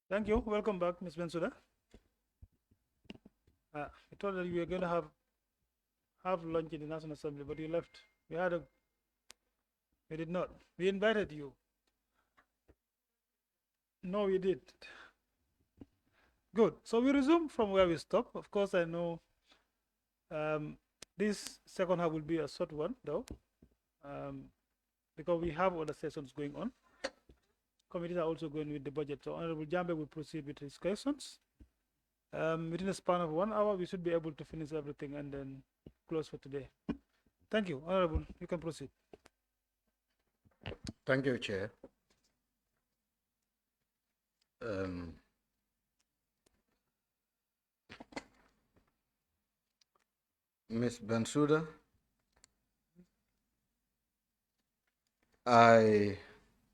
Thank you. Welcome back, Ms. Bensouda. I thought that you were going to have lunch in the National Assembly, but you left. We did not. We invited you. No, we did. Good. So we resume from where we stopped. Of course, I know this second half will be a short one, though, um, because we have other sessions going on. Committees are also going with the budget. So Honorable Jambe will proceed with his questions. Within a span of 1 hour, we should be able to finish everything and then close for today. Thank you. Honorable, you can proceed. Thank you, Chair. Ms. Bensouda, I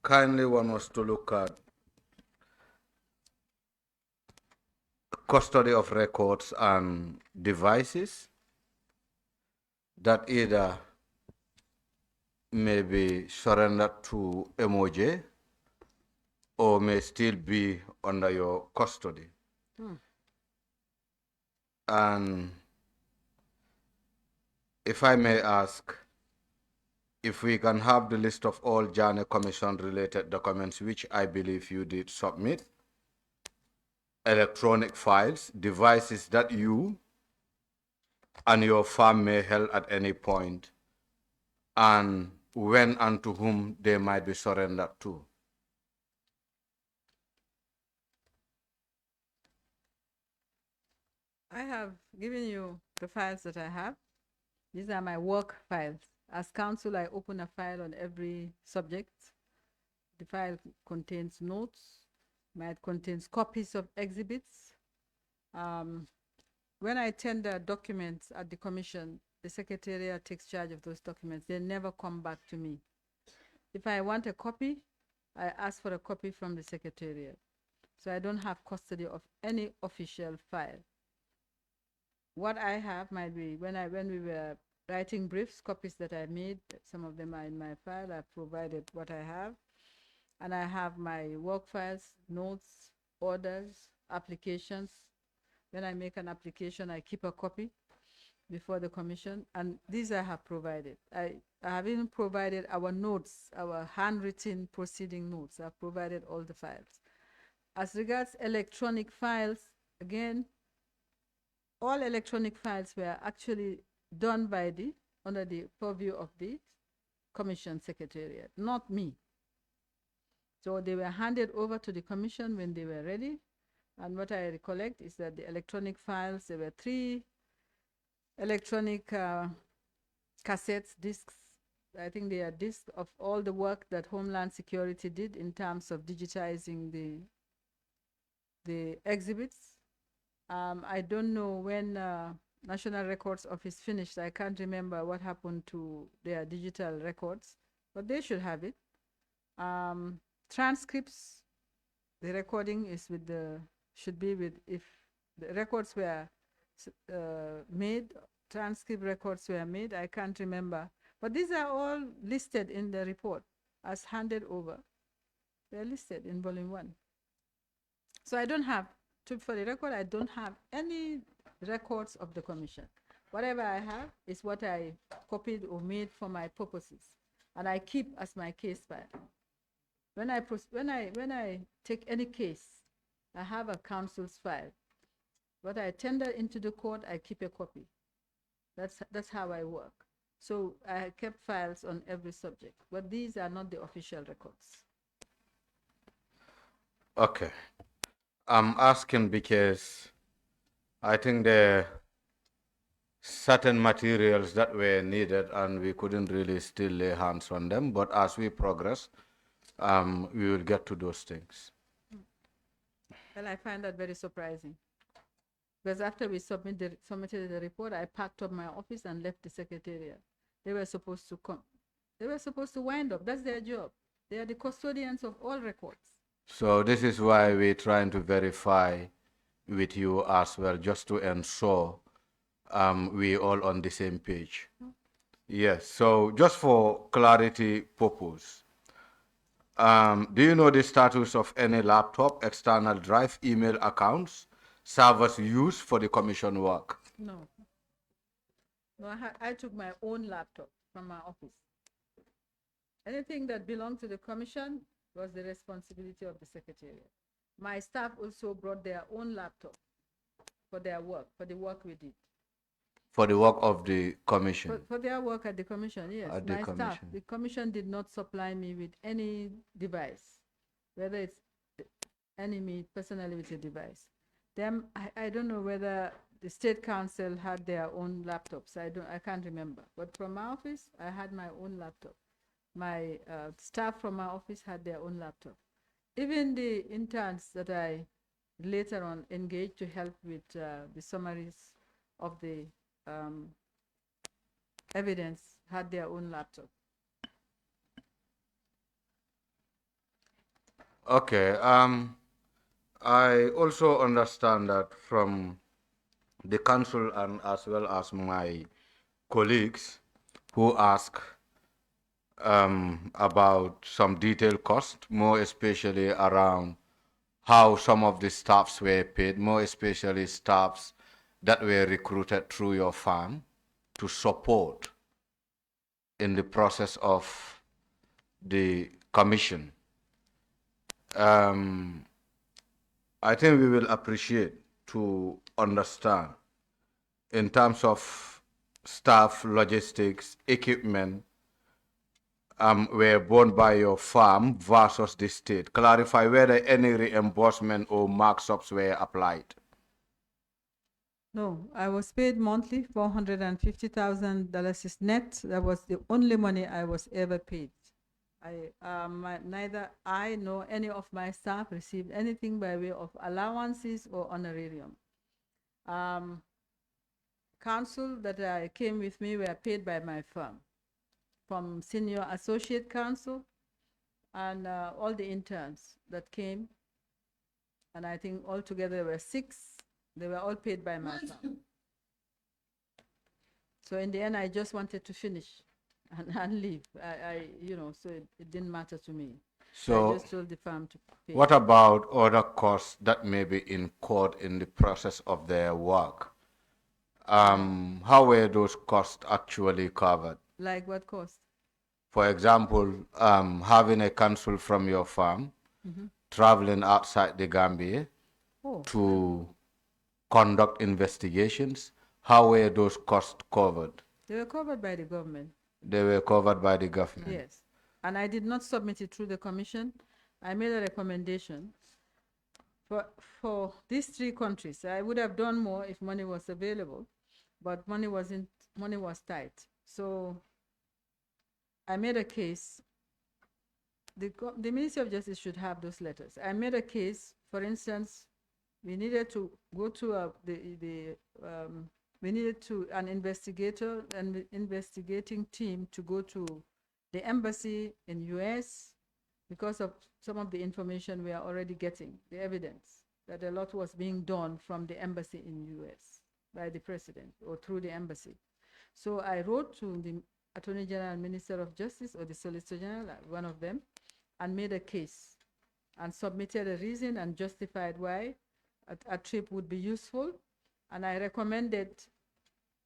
kindly want us to look at custody of records and devices that either may be surrendered to MOJ or may still be under your custody. And if I may ask, if we can have the list of all Janneh Commission related documents, which I believe you did submit, electronic files, devices that you and your firm may held at any point, and when and to whom they might be surrendered to. I have given you the files that I have. These are my work files. As counsel, I open a file on every subject. The file contains notes. It contains copies of exhibits. When I tender documents at the commission, the secretariat takes charge of those documents. They never come back to me. If I want a copy, I ask for a copy from the secretariat. So I don't have custody of any official file. What I have might be when we were writing briefs, copies that I made, some of them are in my file. I've provided what I have. And I have my work files, notes, orders, applications. When I make an application, I keep a copy before the commission, and these I have provided. I have even provided our notes, our handwritten proceeding notes. I've provided all the files. As regards electronic files, again, all electronic files were actually done by under the purview of the commission secretariat, not me. So they were handed over to the commission when they were ready. And what I recollect is that the electronic files, there were 3 electronic cassettes, discs. I think they are discs of all the work that Homeland Security did in terms of digitizing the exhibits. I don't know when National Records Office finished. I can't remember what happened to their digital records, but they should have it. Transcripts, the recording is with should be with, if the records were made, transcript records were made, I can't remember. But these are all listed in the report as handed over. They're listed in volume 1. So I don't have, for the record, I don't have any records of the commission. Whatever I have is what I copied or made for my purposes, and I keep as my case file. When I take any case, I have a counsel's file. What I tender into the court, I keep a copy. That's how I work. So I kept files on every subject, but these are not the official records. Okay. I'm asking because I think there are certain materials that were needed and we couldn't really still lay hands on them, but as we progress, we will get to those things. Well, I find that very surprising. Because after we submitted the report, I packed up my office and left the secretariat. They were supposed to come. They were supposed to wind up. That's their job. They are the custodians of all records. So this is why we're trying to verify with you as well, just to ensure we're all on the same page. Yes, so just for clarity purpose, Do you know the status of any laptop, external drive, email accounts, servers used for the commission work? No. No, I took my own laptop from my office. Anything that belonged to the commission was the responsibility of the secretariat. My staff also brought their own laptop for their work, for the work we did. For the work of the commission? For their work at the commission, yes. At the My staff, commission. the commission did not supply me with any device, whether it's any me personally with a device. Them, I don't know whether the state council had their own laptops. I can't remember. But from my office, I had my own laptop. My staff from my office had their own laptop. Even the interns that I later on engaged to help with the summaries of the evidence had their own laptop. Okay. I also understand that from the council and as well as my colleagues who ask about some detailed cost, more especially around how some of the staffs were paid, more especially staffs that were recruited through your firm to support in the process of the commission. I think we will appreciate to understand in terms of staff, logistics, equipment, were borne by your firm versus the state. Clarify whether any reimbursement or markups were applied. No, I was paid monthly. $450,000 is net. That was the only money I was ever paid. Neither I nor any of my staff received anything by way of allowances or honorarium. Counsel that came with me were paid by my firm, from senior associate counsel and all the interns that came, and I think altogether there were 6. They were all paid by my firm. So in the end, I just wanted to finish and leave. So it didn't matter to me. So I just told the firm to pay. What about other costs that may be incurred in the process of their work? How were those costs actually covered? Like what cost? For example, having a counsel from your firm traveling outside the Gambia to conduct investigations, how were those costs covered? They were covered by the government. They were covered by the government? Yes. And I did not submit it through the commission. I made a recommendation for these 3 countries. I would have done more if money was available, but money was tight. So I made a case. The Ministry of Justice should have those letters. I made a case, for instance, we needed to go to an investigating team to go to the embassy in US because of some of the information we are already getting, the evidence that a lot was being done from the embassy in US by the president or through the embassy. So I wrote to the Attorney General and Minister of Justice, or the Solicitor General, one of them, and made a case and submitted a reason and justified why a trip would be useful. And I recommended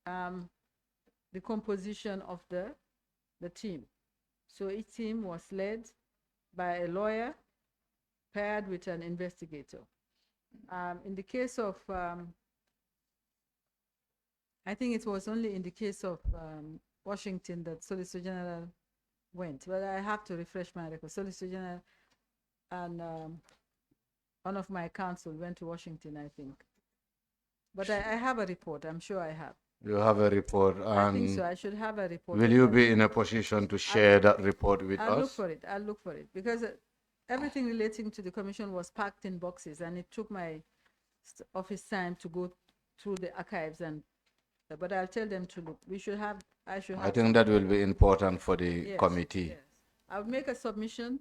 the composition of the team. So each team was led by a lawyer paired with an investigator. In the case of, I think it was only in the case of Washington that Solicitor General went, but I have to refresh my record. Solicitor General and one of my counsel went to Washington, I think. But I have a report. I'm sure I have. You have a report, and I think so. I should have a report. Will you be in a position to share that report with us? I'll look for it. I'll look for it because everything relating to the commission was packed in boxes, and it took my office time to go through the archives. But I'll tell them to look. We should have. I think that will be important for the committee. Yes. I would make a submission,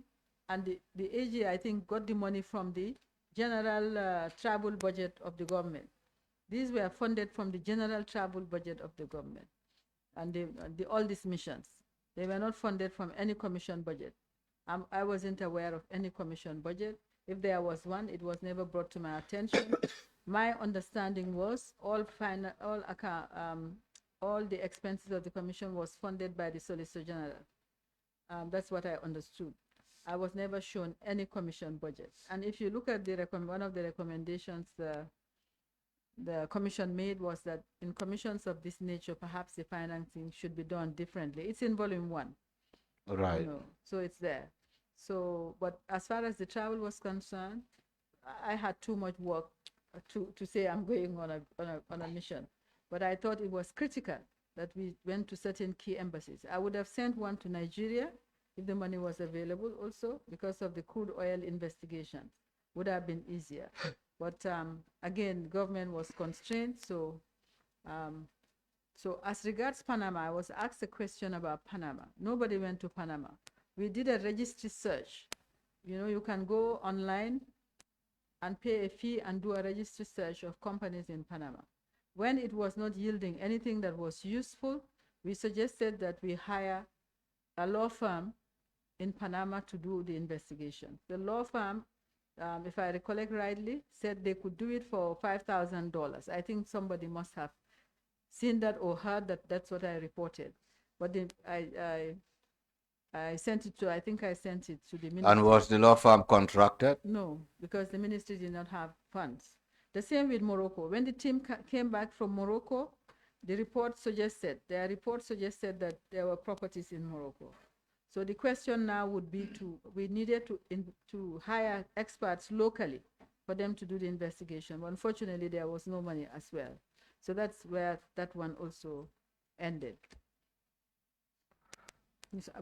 and the AG, I think, got the money from the general travel budget of the government. These were funded from the general travel budget of the government, and all these missions. They were not funded from any commission budget. I wasn't aware of any commission budget. If there was one, it was never brought to my attention. My understanding was all the expenses of the commission was funded by the Solicitor General. That's what I understood. I was never shown any commission budget. And if you look at one of the recommendations the commission made was that in commissions of this nature, perhaps the financing should be done differently. It's in volume 1. Right. You know, so it's there. So, but as far as the travel was concerned, I had too much work to say I'm going on a mission. But I thought it was critical that we went to certain key embassies. I would have sent one to Nigeria if the money was available also, because of the crude oil investigation. Would have been easier. But again, government was constrained. So as regards Panama, I was asked a question about Panama. Nobody went to Panama. We did a registry search. You know, you can go online and pay a fee and do a registry search of companies in Panama. When it was not yielding anything that was useful, we suggested that we hire a law firm in Panama to do the investigation. The law firm, if I recollect rightly, said they could do it for $5,000. I think somebody must have seen that or heard that. That's what I reported. But I sent it to, I think I sent it to the ministry. And was the law firm contracted? No, because the ministry did not have funds. The same with Morocco. When the team came back from Morocco, their report suggested that there were properties in Morocco. So the question now would be we needed to hire experts locally for them to do the investigation. But unfortunately, there was no money as well. So that's where that one also ended.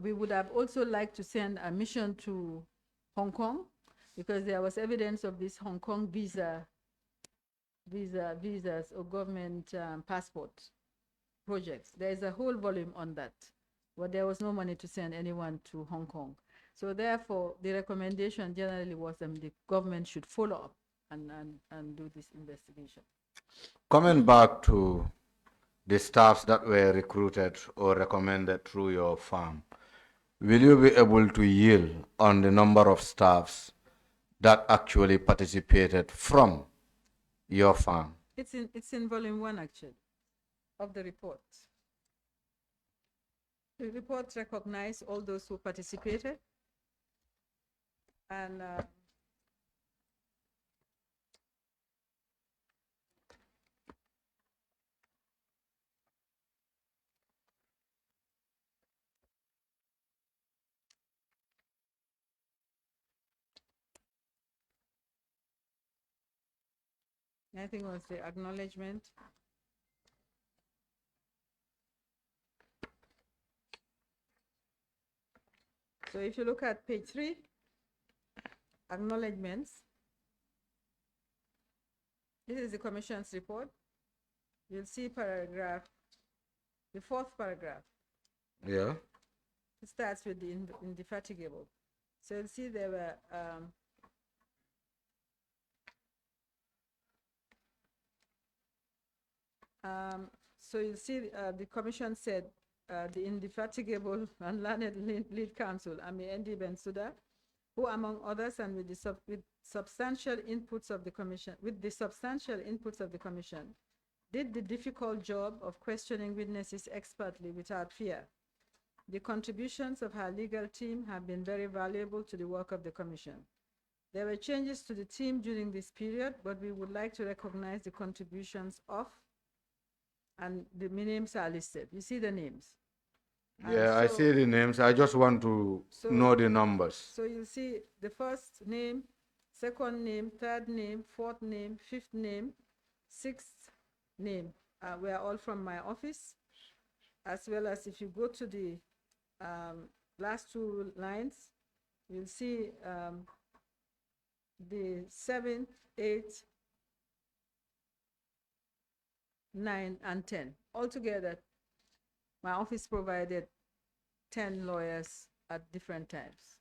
We would have also liked to send a mission to Hong Kong, because there was evidence of this Hong Kong visas or government passport projects. There is a whole volume on that, but there was no money to send anyone to Hong Kong. So therefore, the recommendation generally was that the government should follow up and do this investigation. Coming back to the staffs that were recruited or recommended through your firm, will you be able to yield on the number of staffs that actually participated from your firm? It's in volume 1 actually of the report. The report recognized all those who participated, and I think it was the acknowledgement. So if you look at page 3, acknowledgements, this is the Commission's report. You'll see the 4th paragraph. Yeah. It starts with the indefatigable. So you'll see there were so you'll see the Commission said the indefatigable and learned lead counsel, Amie Bensouda, who among others and with the substantial inputs of the Commission, did the difficult job of questioning witnesses expertly without fear. The contributions of her legal team have been very valuable to the work of the Commission. There were changes to the team during this period, but we would like to recognize the contributions of, and the names are listed. You see the names? Yeah, I see the names. I just want to know the numbers. So you see the first name, second name, third name, fourth name, fifth name, sixth name. Were all from my office, as well as if you go to the last 2 lines, you'll see the 7th, 8th, 9, and 10. Altogether, my office provided 10 lawyers at different times.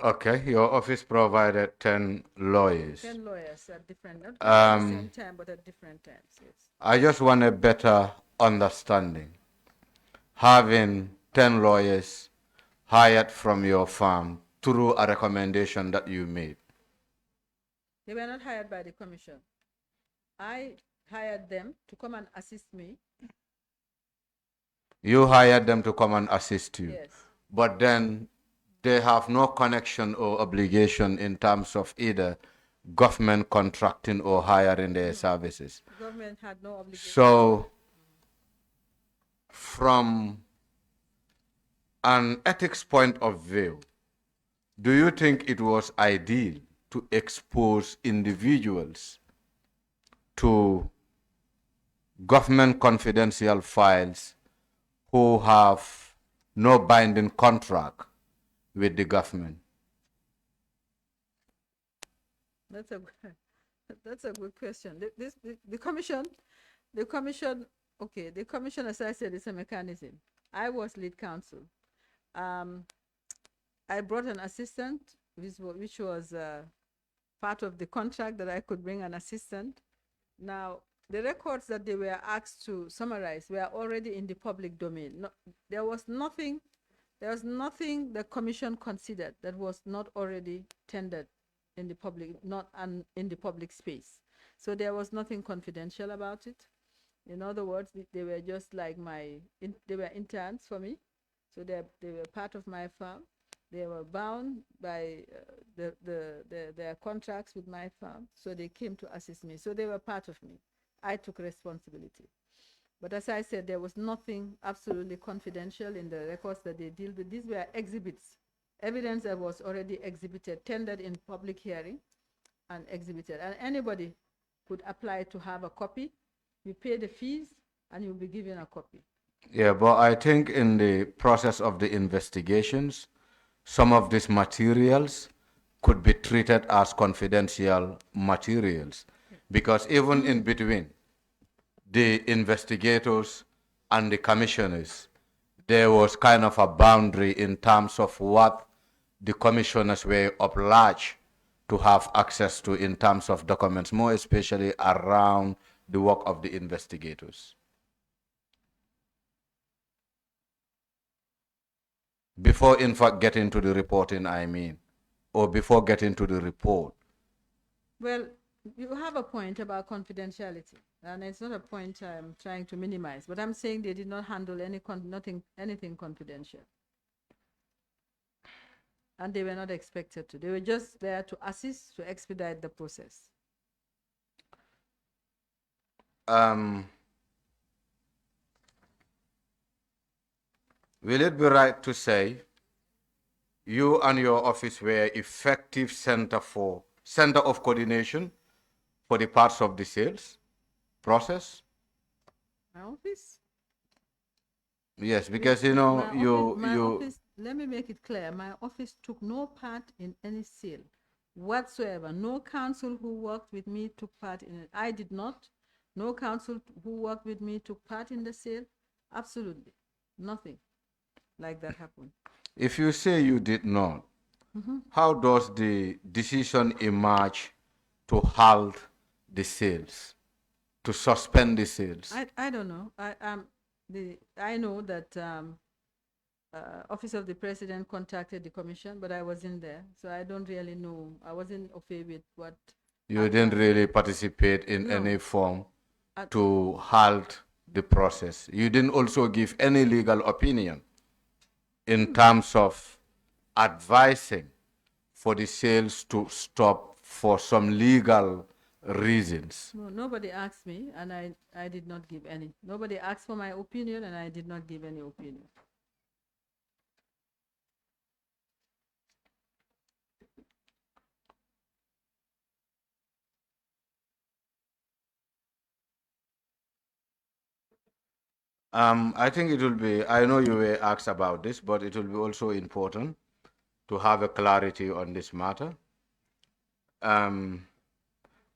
Okay, your office provided 10 lawyers. 10 lawyers at different, not at the same time, but at different times, yes. I just want a better understanding. Having 10 lawyers hired from your firm through a recommendation that you made? They were not hired by the commission. I hired them to come and assist me. You hired them to come and assist you. Yes. But then they have no connection or obligation in terms of either government contracting or hiring their services. The government had no obligation. So, from an ethics point of view, do you think it was ideal to expose individuals to government confidential files who have no binding contract with the government? That's a good question. The commission, okay, the commission, as I said, is a mechanism. I was lead counsel. I brought an assistant, which was part of the contract that I could bring an assistant. Now, the records that they were asked to summarize were already in the public domain. No, there was nothing the commission considered that was not already tendered in the public, in the public space. So there was nothing confidential about it. In other words, they were just like they were interns for me. So they were part of my firm. They were bound by their contracts with my firm. So they came to assist me. So they were part of me. I took responsibility. But as I said, there was nothing absolutely confidential in the records that they deal with. These were exhibits, evidence that was already exhibited, tendered in public hearing and exhibited. And anybody could apply to have a copy. You pay the fees and you'll be given a copy. Yeah, but I think in the process of the investigations, some of these materials could be treated as confidential materials, because even in between the investigators and the commissioners, there was kind of a boundary in terms of what the commissioners were obliged to have access to in terms of documents, more especially around the work of the investigators. Before, in fact, getting to the reporting, I mean, or before getting to the report. Well, you have a point about confidentiality, and it's not a point I'm trying to minimize, but I'm saying they did not handle anything confidential. And they were not expected to. They were just there to assist, to expedite the process. Will it be right to say you and your office were effective center of coordination for the parts of the sales process? My office? Yes, because you know my office, let me make it clear. My office took no part in any sale whatsoever. No counsel who worked with me took part in it. I did not. No counsel who worked with me took part in the sale. Absolutely nothing like that happened. If you say you did not, how does the decision emerge to halt the sales, to suspend the sales? I don't know. I know that Office of the President contacted the commission, but I wasn't there, so I don't really know. I wasn't okay with what. You didn't really participate in any form to halt the process. You didn't also give any legal opinion in terms of advising for the sales to stop for some legal reasons. No, nobody asked me, and I did not give any. Nobody asked for my opinion, and I did not give any opinion. I think it will be, I know you were asked about this, but it will be also important to have a clarity on this matter. Comment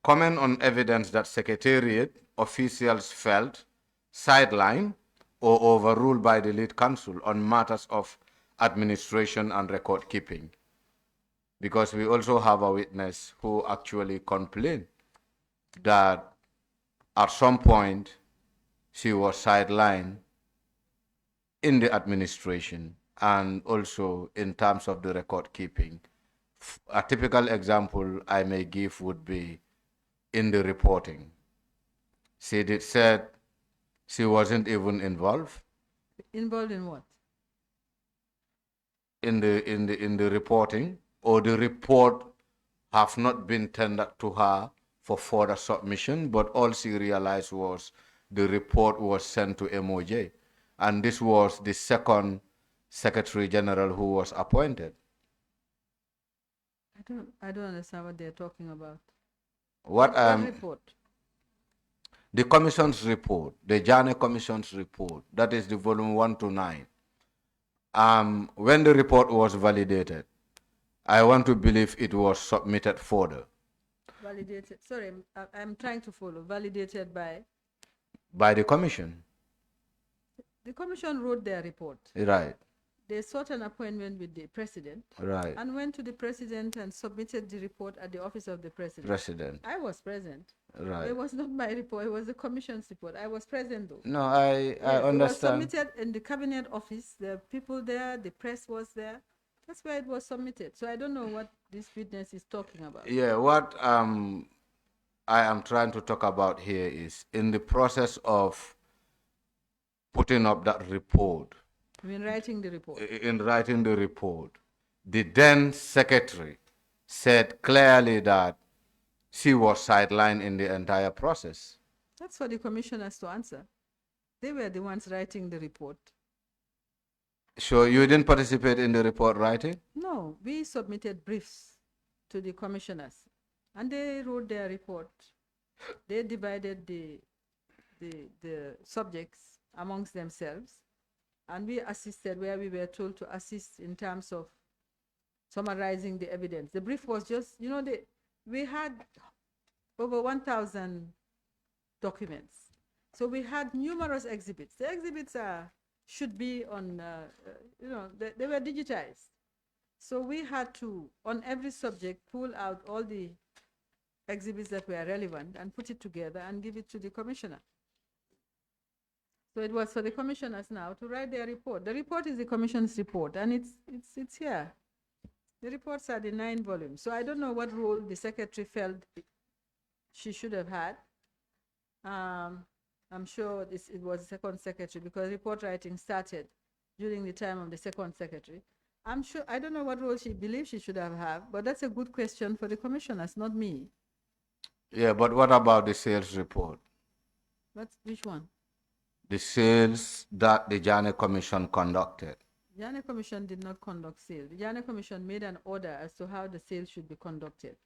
on evidence that Secretariat officials felt sidelined or overruled by the lead counsel on matters of administration and record keeping. Because we also have a witness who actually complained that at some point she was sidelined in the administration and also in terms of the record keeping. A typical example I may give would be in the reporting. She did said she wasn't even involved Involved in what? in the reporting, or the report have not been tendered to her for further submission, but all she realized was the report was sent to MOJ, and this was the second Secretary General who was appointed. I don't understand what they're talking about. What report? The commission's report, the Janneh Commission's report, that is the volume 1 to 9. When the report was validated, I want to believe it was submitted further. Validated. Sorry, I'm trying to follow. Validated by? By the commission. The commission wrote their report. Right. They sought an appointment with the president. Right. And went to the president and submitted the report at the office of the president. President. I was present. Right. It was not my report. It was the commission's report. I was present though. No, I understand. It was submitted in the cabinet office. There were people there. The press was there. That's where it was submitted. So I don't know what this witness is talking about. Yeah, what I am trying to talk about here is in the process of putting up that report. In writing the report. In writing the report, the then secretary said clearly that she was sidelined in the entire process. That's for the commissioners to answer. They were the ones writing the report. So you didn't participate in the report writing? No, we submitted briefs to the commissioners and they wrote their report. They divided the subjects amongst themselves, and we assisted where we were told to assist in terms of summarizing the evidence. The brief was just, we had over 1,000 documents. So we had numerous exhibits. The exhibits should be on, they were digitized. So we had to, on every subject, pull out all the exhibits that were relevant and put it together and give it to the commissioner. So it was for the commissioners now to write their report. The report is the commission's report, and it's here. The reports are the 9 volumes. So I don't know what role the secretary felt she should have had. I'm sure it was the second secretary, because report writing started during the time of the second secretary. I'm sure, I don't know what role she believes she should have had, but that's a good question for the commissioners, not me. Yeah, but what about the sales report? Which one? The sales that the Janneh Commission conducted. The Janneh Commission did not conduct sales. The Janneh Commission made an order as to how the sales should be conducted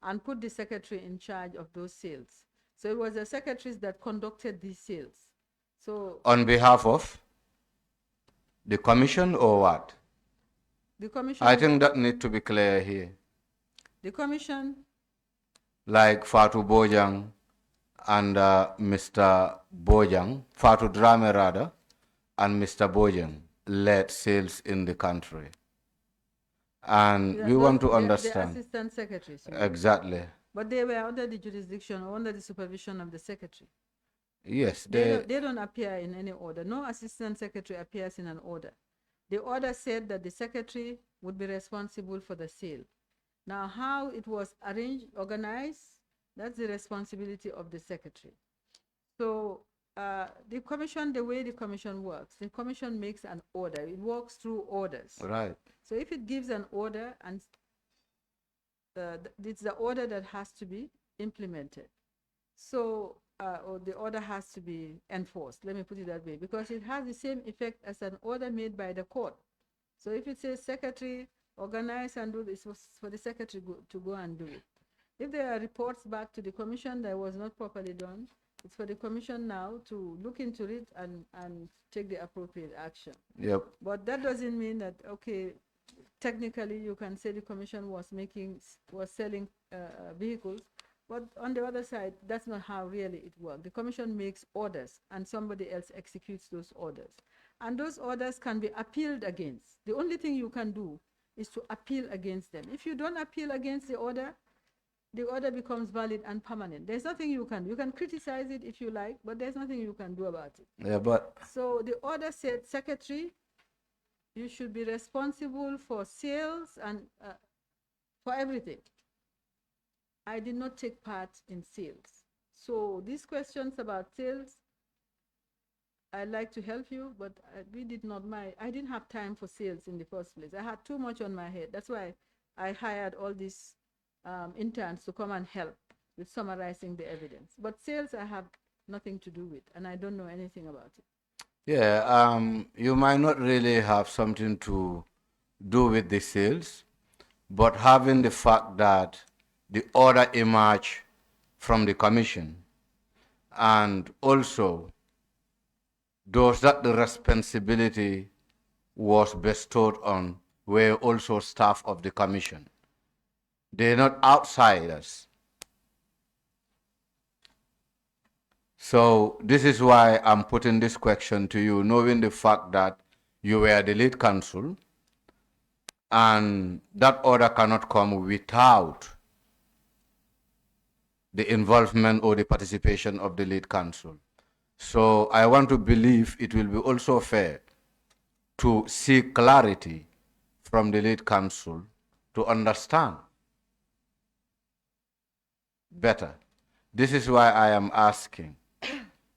and put the secretary in charge of those sales. So it was the secretaries that conducted these sales. So on behalf of the commission or what? The commission. I think that need to be clear here. The commission. Like Fatou Bojang and Mr. Bojang, Fatou Drame rather, and Mr. Bojang led sales in the country. And we want to understand. The assistant secretaries. Exactly. But they were under the jurisdiction or under the supervision of the secretary. Yes. They don't appear in any order. No assistant secretary appears in an order. The order said that the secretary would be responsible for the sale. Now, how it was arranged, organized, that's the responsibility of the secretary. So the commission, the way the commission works, the commission makes an order. It works through orders. Right. So if it gives an order, and it's the order that has to be implemented. So, or the order has to be enforced, let me put it that way, because it has the same effect as an order made by the court. So if it says secretary, organize and do this, it's for the secretary to go and do it. If there are reports back to the commission that was not properly done, it's for the commission now to look into it and take the appropriate action. Yep. But that doesn't mean that, okay, technically you can say the commission was selling vehicles, but on the other side, that's not how really it works. The commission makes orders and somebody else executes those orders. And those orders can be appealed against. The only thing you can do is to appeal against them. If you don't appeal against the order becomes valid and permanent. There's nothing you can do. You can criticize it if you like, but there's nothing you can do about it. Yeah, but... So the order said secretary you should be responsible for sales and for everything. I did not take part in sales. So these questions about sales, I'd like to help you, but we did not I didn't have time for sales in the first place. I had too much on my head. That's why I hired all these interns to come and help with summarizing the evidence. But sales I have nothing to do with, and I don't know anything about it. Yeah, you might not really have something to do with the sales, but having the fact that the order emerged from the commission, and also those that the responsibility was bestowed on were also staff of the commission. They're not outsiders. So this is why I'm putting this question to you, knowing the fact that you were the lead counsel, and that order cannot come without the involvement or the participation of the lead counsel. So I want to believe it will be also fair to seek clarity from the lead counsel to understand better. This is why I am asking,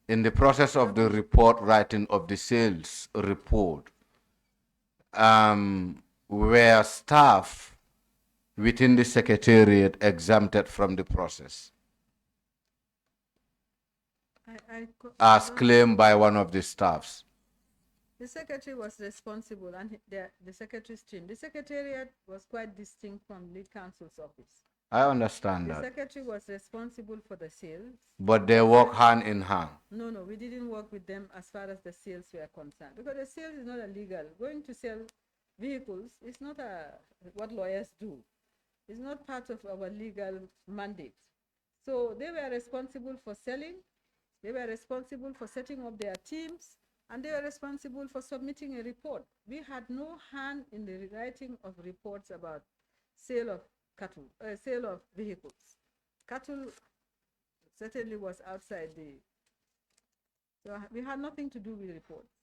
in the process of the report writing of the sales report, were staff within the secretariat exempted from the process, as claimed by one of the staffs? The secretary was responsible, and the secretary's team. The secretariat was quite distinct from lead counsel's office. I understand The that. secretary was responsible for the sales. But they work hand in hand. No, we didn't work with them as far as the sales were concerned, because the sales is not illegal. Going to sell vehicles is not what lawyers do. It's not part of our legal mandate. So they were responsible for selling, they were responsible for setting up their teams, and they were responsible for submitting a report. We had no hand in the writing of reports about sale of cattle, sale of vehicles. Cattle certainly was outside so we had nothing to do with reports.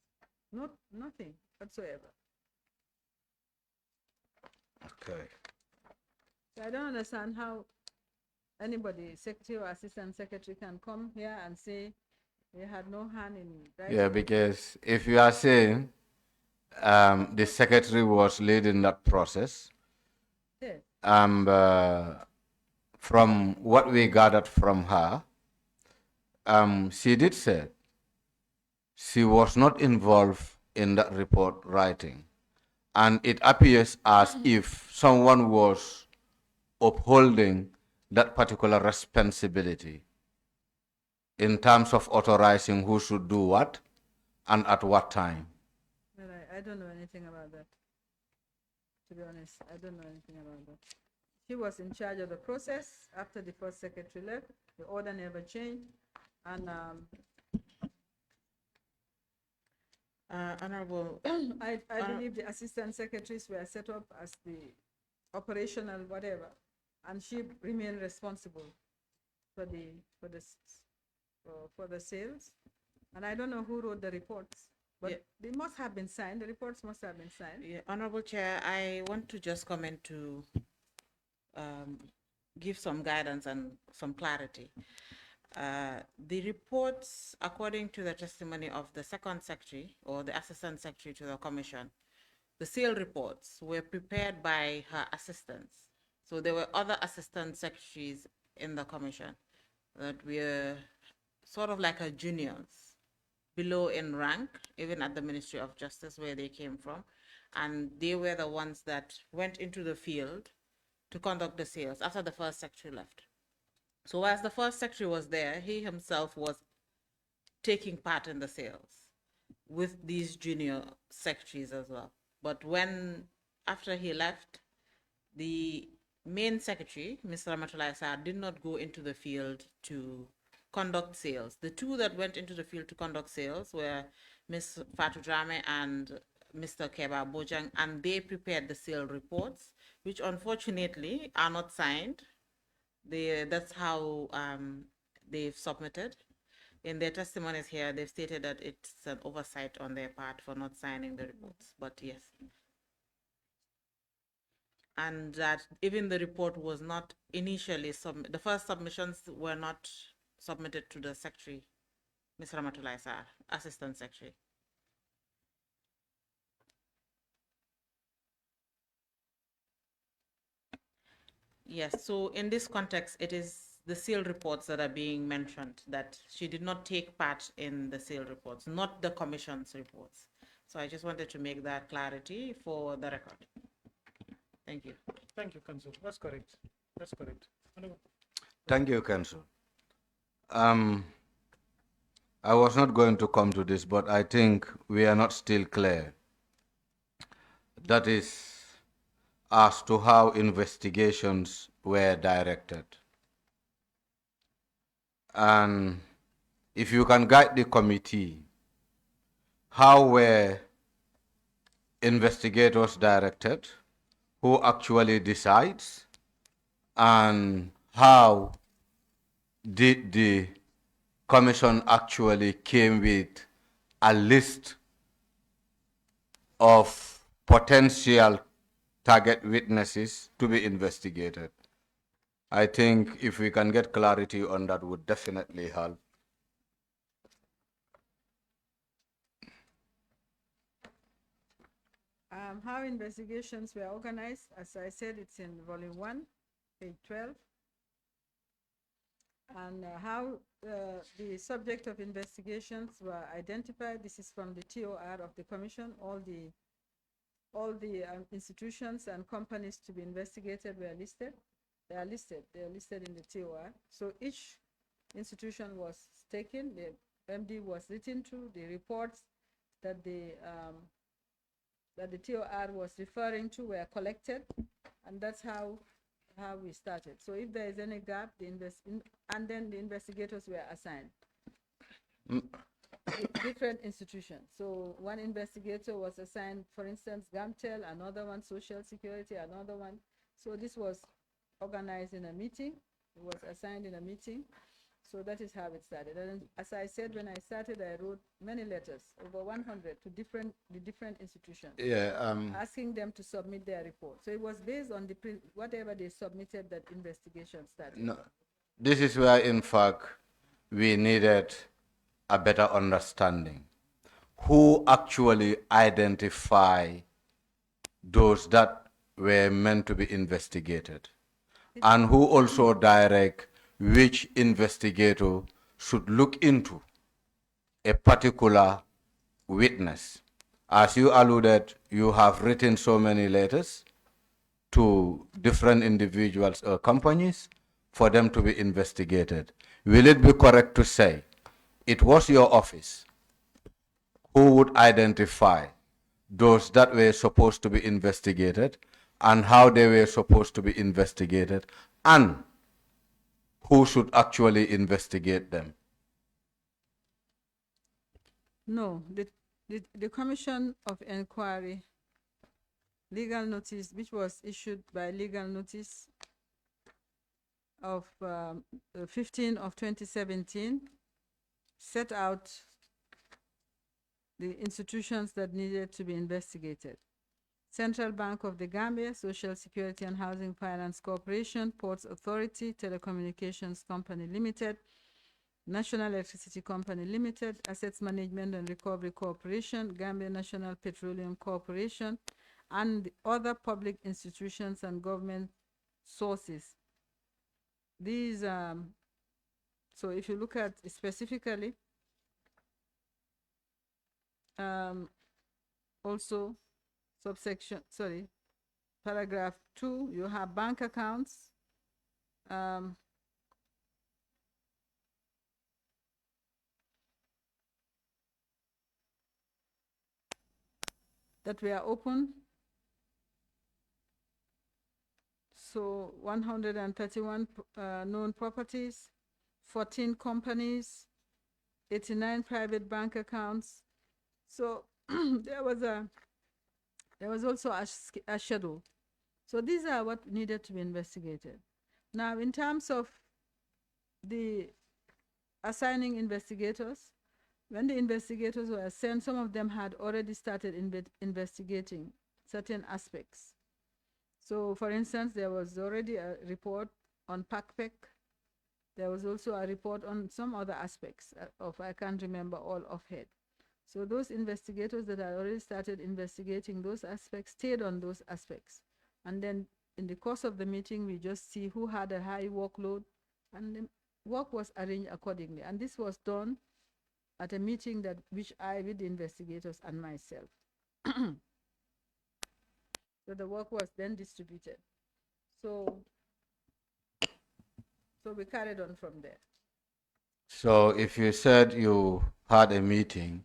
Nothing whatsoever. Okay. So I don't understand how anybody, secretary or assistant secretary, can come here and say they had no hand in writing. Yeah, because if you are saying the secretary was leading that process, yes. From what we gathered from her, she did say she was not involved in that report writing. And it appears as if someone was upholding that particular responsibility in terms of authorizing who should do what and at what time. Well, I don't know anything about that. To be honest, I don't know anything about that. She was in charge of the process after the first secretary left. The order never changed. And Honorable, I believe the assistant secretaries were set up as the operational whatever, and she remained responsible for the sales. And I don't know who wrote the reports, but yeah, they must have been signed. The reports must have been signed. yeah, Honorable Chair, I want to just comment to give some guidance and some clarity. The reports, according to the testimony of the second secretary or the assistant secretary to the commission, the sale reports were prepared by her assistants. So there were other assistant secretaries in the commission that were sort of like a juniors, below in rank, even at the Ministry of Justice where they came from. And they were the ones that went into the field to conduct the sales after the first secretary left. So as the first secretary was there, he himself was taking part in the sales with these junior secretaries as well. But after he left, the main secretary, Mr. Ramatullah Sarr, did not go into the field to conduct sales. The two that went into the field to conduct sales were Ms. Fatou Drame and Mr. Keba Bojang, and they prepared the sale reports, which unfortunately are not signed. That's how they've submitted. in their testimonies here, they've stated that it's an oversight on their part for not signing the reports, but yes. And that even the report was not initially the first submissions were not submitted to the secretary, Ms. Ramatulai Sar, Assistant Secretary. Yes, so in this context, it is the seal reports that are being mentioned, that she did not take part in the seal reports, not the commission's reports. So I just wanted to make that clarity for the record. Thank you. Thank you, Counsel. That's correct. That's correct. Thank you, Counsel. I was not going to come to this, but I think we are not still clear. That is, as to how investigations were directed. And if you can guide the committee, how were investigators directed, who actually decides, and how did the commission actually came with a list of potential target witnesses to be investigated. I think if we can get clarity on that would definitely help. How investigations were organized, as I said, it's in volume 1, page 12. And how the subject of investigations were identified, this is from the TOR of the commission. All the institutions and companies to be investigated were listed. They are listed in the TOR. So each institution was taken, the MD was written to, the reports that the TOR was referring to were collected, and that's how we started. So if there is any gap, and then the investigators were assigned. Different institutions. So one investigator was assigned, for instance, GAMTEL, another one Social Security, another one. So this was organized in a meeting. It was assigned in a meeting. So that is how it started. And as I said, when I started, I wrote many letters, over 100, to the different institutions, asking them to submit their report. So it was based on whatever they submitted that investigation started. No, this is where, in fact, we needed a better understanding. Who actually identify those that were meant to be investigated? And who also direct which investigator should look into a particular witness? As you alluded, you have written so many letters to different individuals or companies for them to be investigated. Will it be correct to say it was your office who would identify those that were supposed to be investigated and how they were supposed to be investigated and who should actually investigate them? No, the Commission of Inquiry legal notice, which was issued by legal notice of 15 of 2017, set out the institutions that needed to be investigated. Central Bank of the Gambia, Social Security and Housing Finance Corporation, Ports Authority, Telecommunications Company Limited, National Electricity Company Limited, Assets Management and Recovery Corporation, Gambia National Petroleum Corporation, and other public institutions and government sources. These, so if you look at specifically, also subsection, paragraph 2, you have bank accounts, that were open. So 131 known properties, 14 companies, 89 private bank accounts. So there was also a schedule. So these are what needed to be investigated. Now, in terms of the assigning investigators. When the investigators were sent, some of them had already started investigating certain aspects. So, for instance, there was already a report on PACPEC. There was also a report on some other aspects of, I can't remember all offhand. So those investigators that had already started investigating those aspects stayed on those aspects. And then in the course of the meeting, we just see who had a high workload, and the work was arranged accordingly. And this was done at a meeting that with the investigators and myself. So the work was then distributed. So we carried on from there. So if you said you had a meeting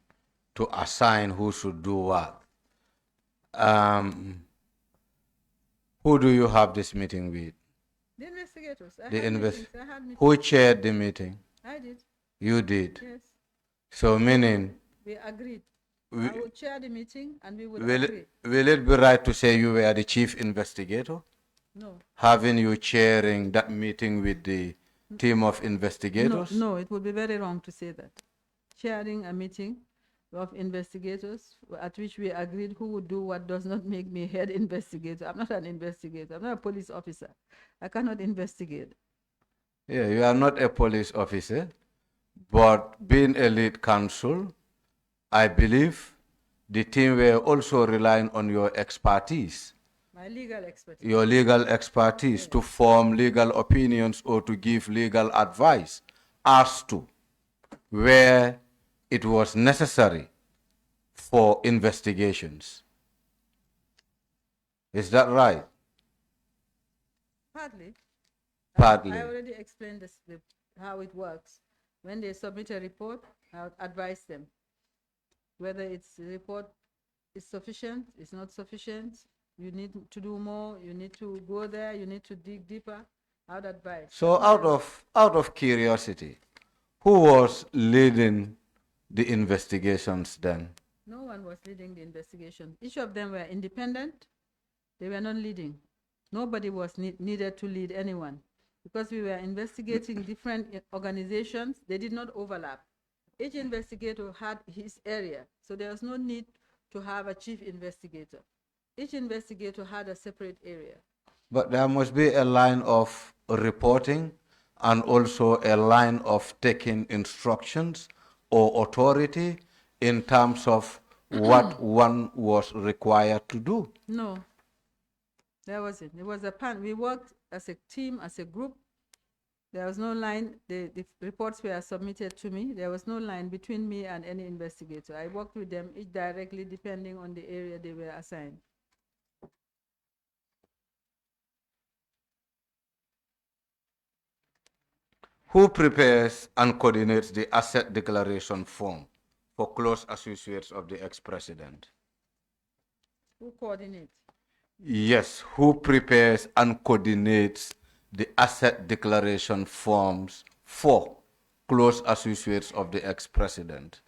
to assign who should do what, who do you have this meeting with? The investigators. Who chaired the meeting? I did. You did? Yes. So meaning? We agreed. I will chair the meeting and we will agree. Will it be right to say you were the chief investigator? No. Having you chairing that meeting with the team of investigators? No, it would be very wrong to say that. Chairing a meeting of investigators at which we agreed who would do what does not make me head investigator. I'm not an investigator. I'm not a police officer. I cannot investigate. Yeah, you are not a police officer, but being a lead counsel, I believe the team were also relying on your expertise. My legal expertise. Your legal expertise, yes, to form legal opinions or to give legal advice as to where it was necessary for investigations. Is that right? Partly. Partly. I already explained how it works. When they submit a report, I would advise them whether its report is sufficient, it's not sufficient, you need to do more, you need to go there, you need to dig deeper. I would advise. So out of curiosity, who was leading the investigations then? No one was leading the investigation. Each of them were independent. They were not leading. Nobody was needed to lead anyone because we were investigating different organizations. They did not overlap. Each investigator had his area, so there was no need to have a chief investigator. Each investigator had a separate area. But there must be a line of reporting and also a line of taking instructions or authority in terms of what one was required to do. No, there wasn't. It was a pan. We worked as a team, as a group. There was no line. The reports were submitted to me. There was no line between me and any investigator. I worked with them each directly depending on the area they were assigned. Who prepares and coordinates the asset declaration form for close associates of the ex-president? Who coordinates? Yes, who prepares and coordinates the asset declaration forms for close associates of the ex-president?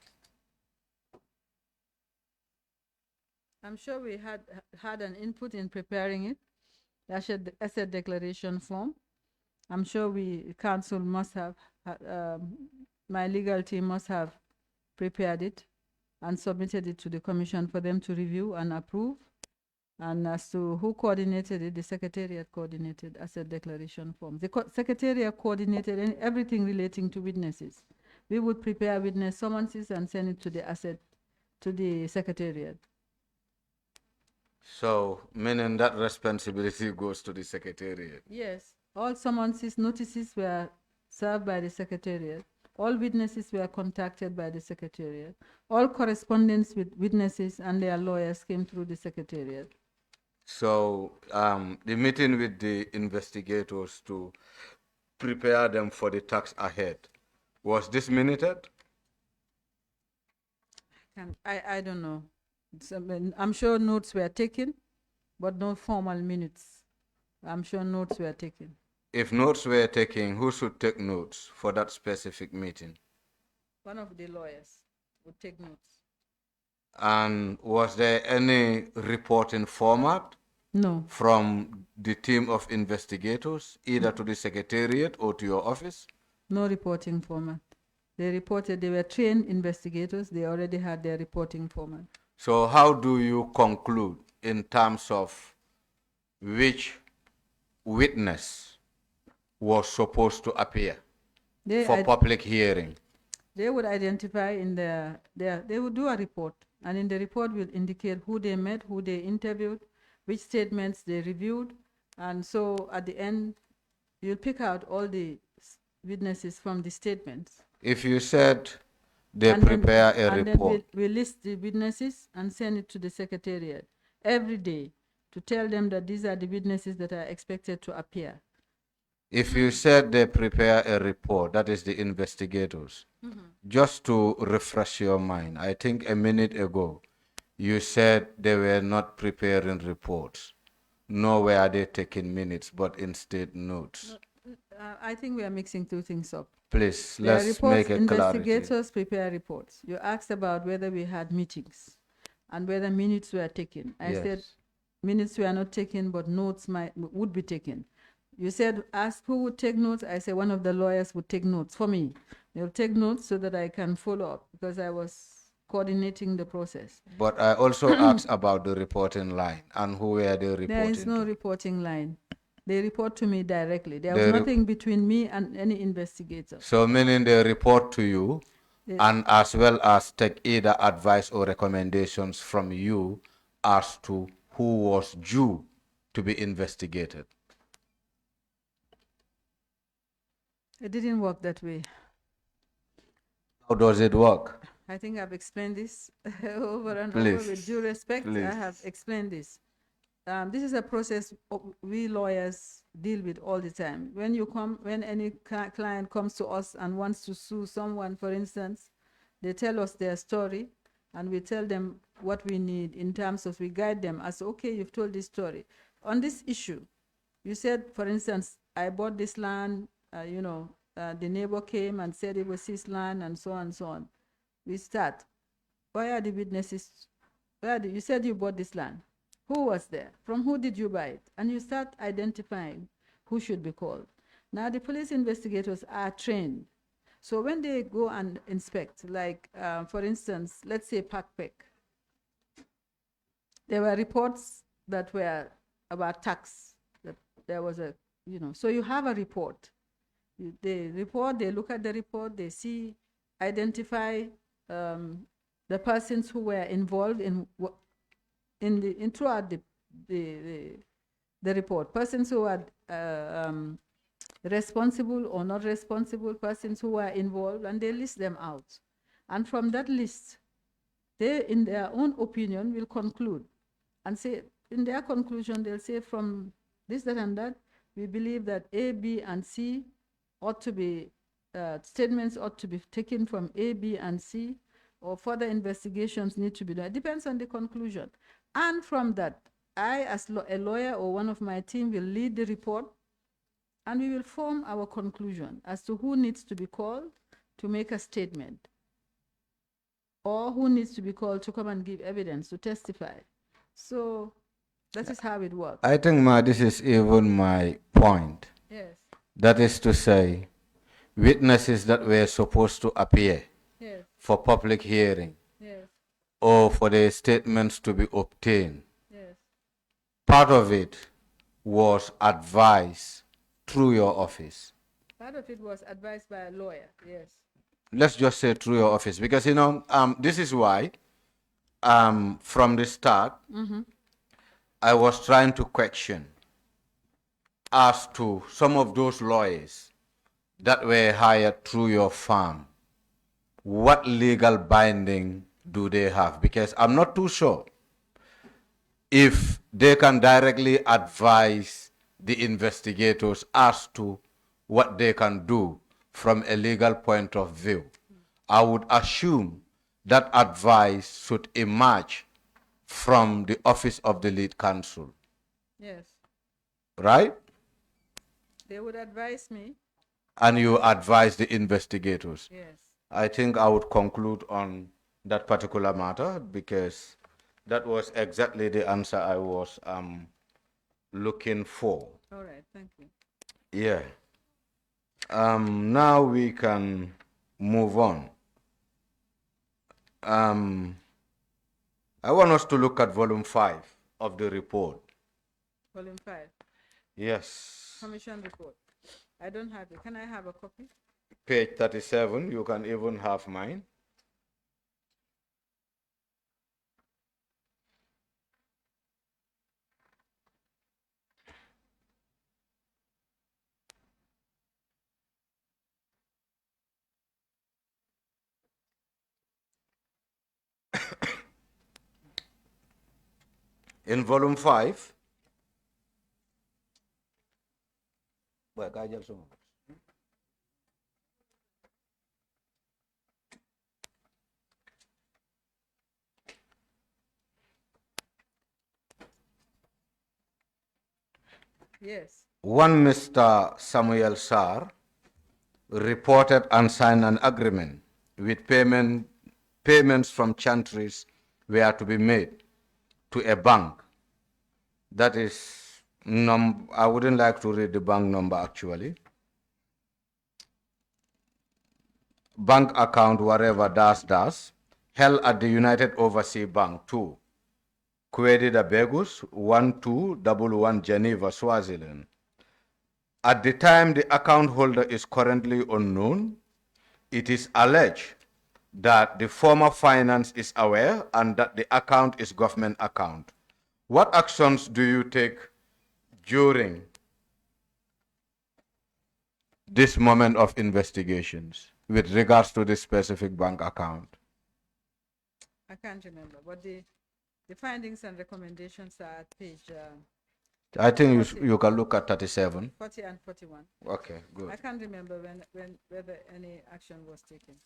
I'm sure we had an input in preparing it, the asset declaration form. I'm sure counsel must have, my legal team must have prepared it and submitted it to the commission for them to review and approve. And as to who coordinated it, the secretariat coordinated asset declaration form. The secretariat coordinated everything relating to witnesses. We would prepare witness summonses and send it to the secretariat. So, meaning that responsibility goes to the secretariat? Yes. All summonses, notices were served by the secretariat. All witnesses were contacted by the secretariat. All correspondence with witnesses and their lawyers came through the secretariat. So, the meeting with the investigators to prepare them for the tax ahead, was this minuted? I don't know. I'm sure notes were taken, but no formal minutes. I'm sure notes were taken. If notes were taken, who should take notes for that specific meeting? One of the lawyers would take notes. And was there any reporting format? No. From the team of investigators, either to the secretariat or to your office? No reporting format. They reported they were trained investigators. They already had their reporting format. So how do you conclude in terms of which witness was supposed to appear for public hearing? They would identify in they would do a report, and in the report will indicate who they met, who they interviewed, which statements they reviewed, and so at the end, you'll pick out all the witnesses from the statements. If you said they prepare a report. And then we list the witnesses and send it to the secretariat every day to tell them that these are the witnesses that are expected to appear. If you said they prepare a report, that is the investigators. Just to refresh your mind, I think a minute ago, you said they were not preparing reports, nor were they taking minutes, but instead notes. I think we are mixing two things up. Please, let's make a clarity. Investigators prepare reports. You asked about whether we had meetings and whether minutes were taken. I said minutes were not taken, but notes would be taken. You said, ask who would take notes. I said one of the lawyers would take notes for me. They'll take notes so that I can follow up because I was coordinating the process. But I also asked about the reporting line and who were they reporting There is no reporting line. They report to me directly. There was nothing between me and any investigator. So meaning they report to you and as well as take either advice or recommendations from you as to who was due to be investigated. It didn't work that way. How does it work? I think I've explained this over and Please. over. With due respect, Please. I have explained this. This is a process we lawyers deal with all the time. When any client comes to us and wants to sue someone, for instance, they tell us their story, and we tell them what we need in terms of we guide them as, okay, you've told this story. On this issue, you said, for instance, I bought this land, the neighbor came and said it was his land, and so on and so on. We start. Where are the witnesses? You said you bought this land. Who was there? From who did you buy it? And you start identifying who should be called. Now, the police investigators are trained. So when they go and inspect, like, for instance, let's say Pakpek, there were reports that were about tax, that there was a, so you have a report. They look at the report, they see, identify the persons who were involved throughout the report, persons who are responsible or not responsible, persons who are involved, and they list them out. And from that list, they, in their own opinion, will conclude and say, in their conclusion, they'll say from this, that, and that, we believe that A, B, and C ought to be, statements ought to be taken from A, B, and C, or further investigations need to be done. It depends on the conclusion. And from that, I, as a lawyer or one of my team, will lead the report, and we will form our conclusion as to who needs to be called to make a statement, or who needs to be called to come and give evidence, to testify. So that is how it works. I think, this is even my point. Yes. That is to say, witnesses that were supposed to appear for public hearing or for their statements to be obtained. Part of it was advice through your office. Part of it was advised by a lawyer, yes. Let's just say through your office, because, this is why, from the start, I was trying to question as to some of those lawyers that were hired through your firm. What legal binding do they have? Because I'm not too sure if they can directly advise the investigators as to what they can do from a legal point of view. I would assume that advice should emerge from the office of the lead counsel. Yes. Right? They would advise me. And you advise the investigators. Yes. I think I would conclude on that particular matter, because that was exactly the answer I was looking for. All right, thank you. Yeah. Now we can move on. I want us to look at volume 5 of the report. Volume 5, Yes. Commission report. I don't have it. Can I have a copy? Page 37, you can even have mine. In volume 5, Yes. one Mr. Samuel Sarr reported and signed an agreement with payments from chantries were to be made to a bank. That is, I wouldn't like to read the bank number actually. Bank account, whatever, held at the United Overseas Bank 2, Kwedida Begus, 1211 Geneva, Swaziland. At the time the account holder is currently unknown, it is alleged that the former finance is aware and that the account is government account. What actions do you take during this moment of investigations with regards to this specific bank account? I can't remember, but the findings and recommendations are at page I think 40. you can look at 37. 40 and 41. Okay, good. I can't remember whether any action was taken.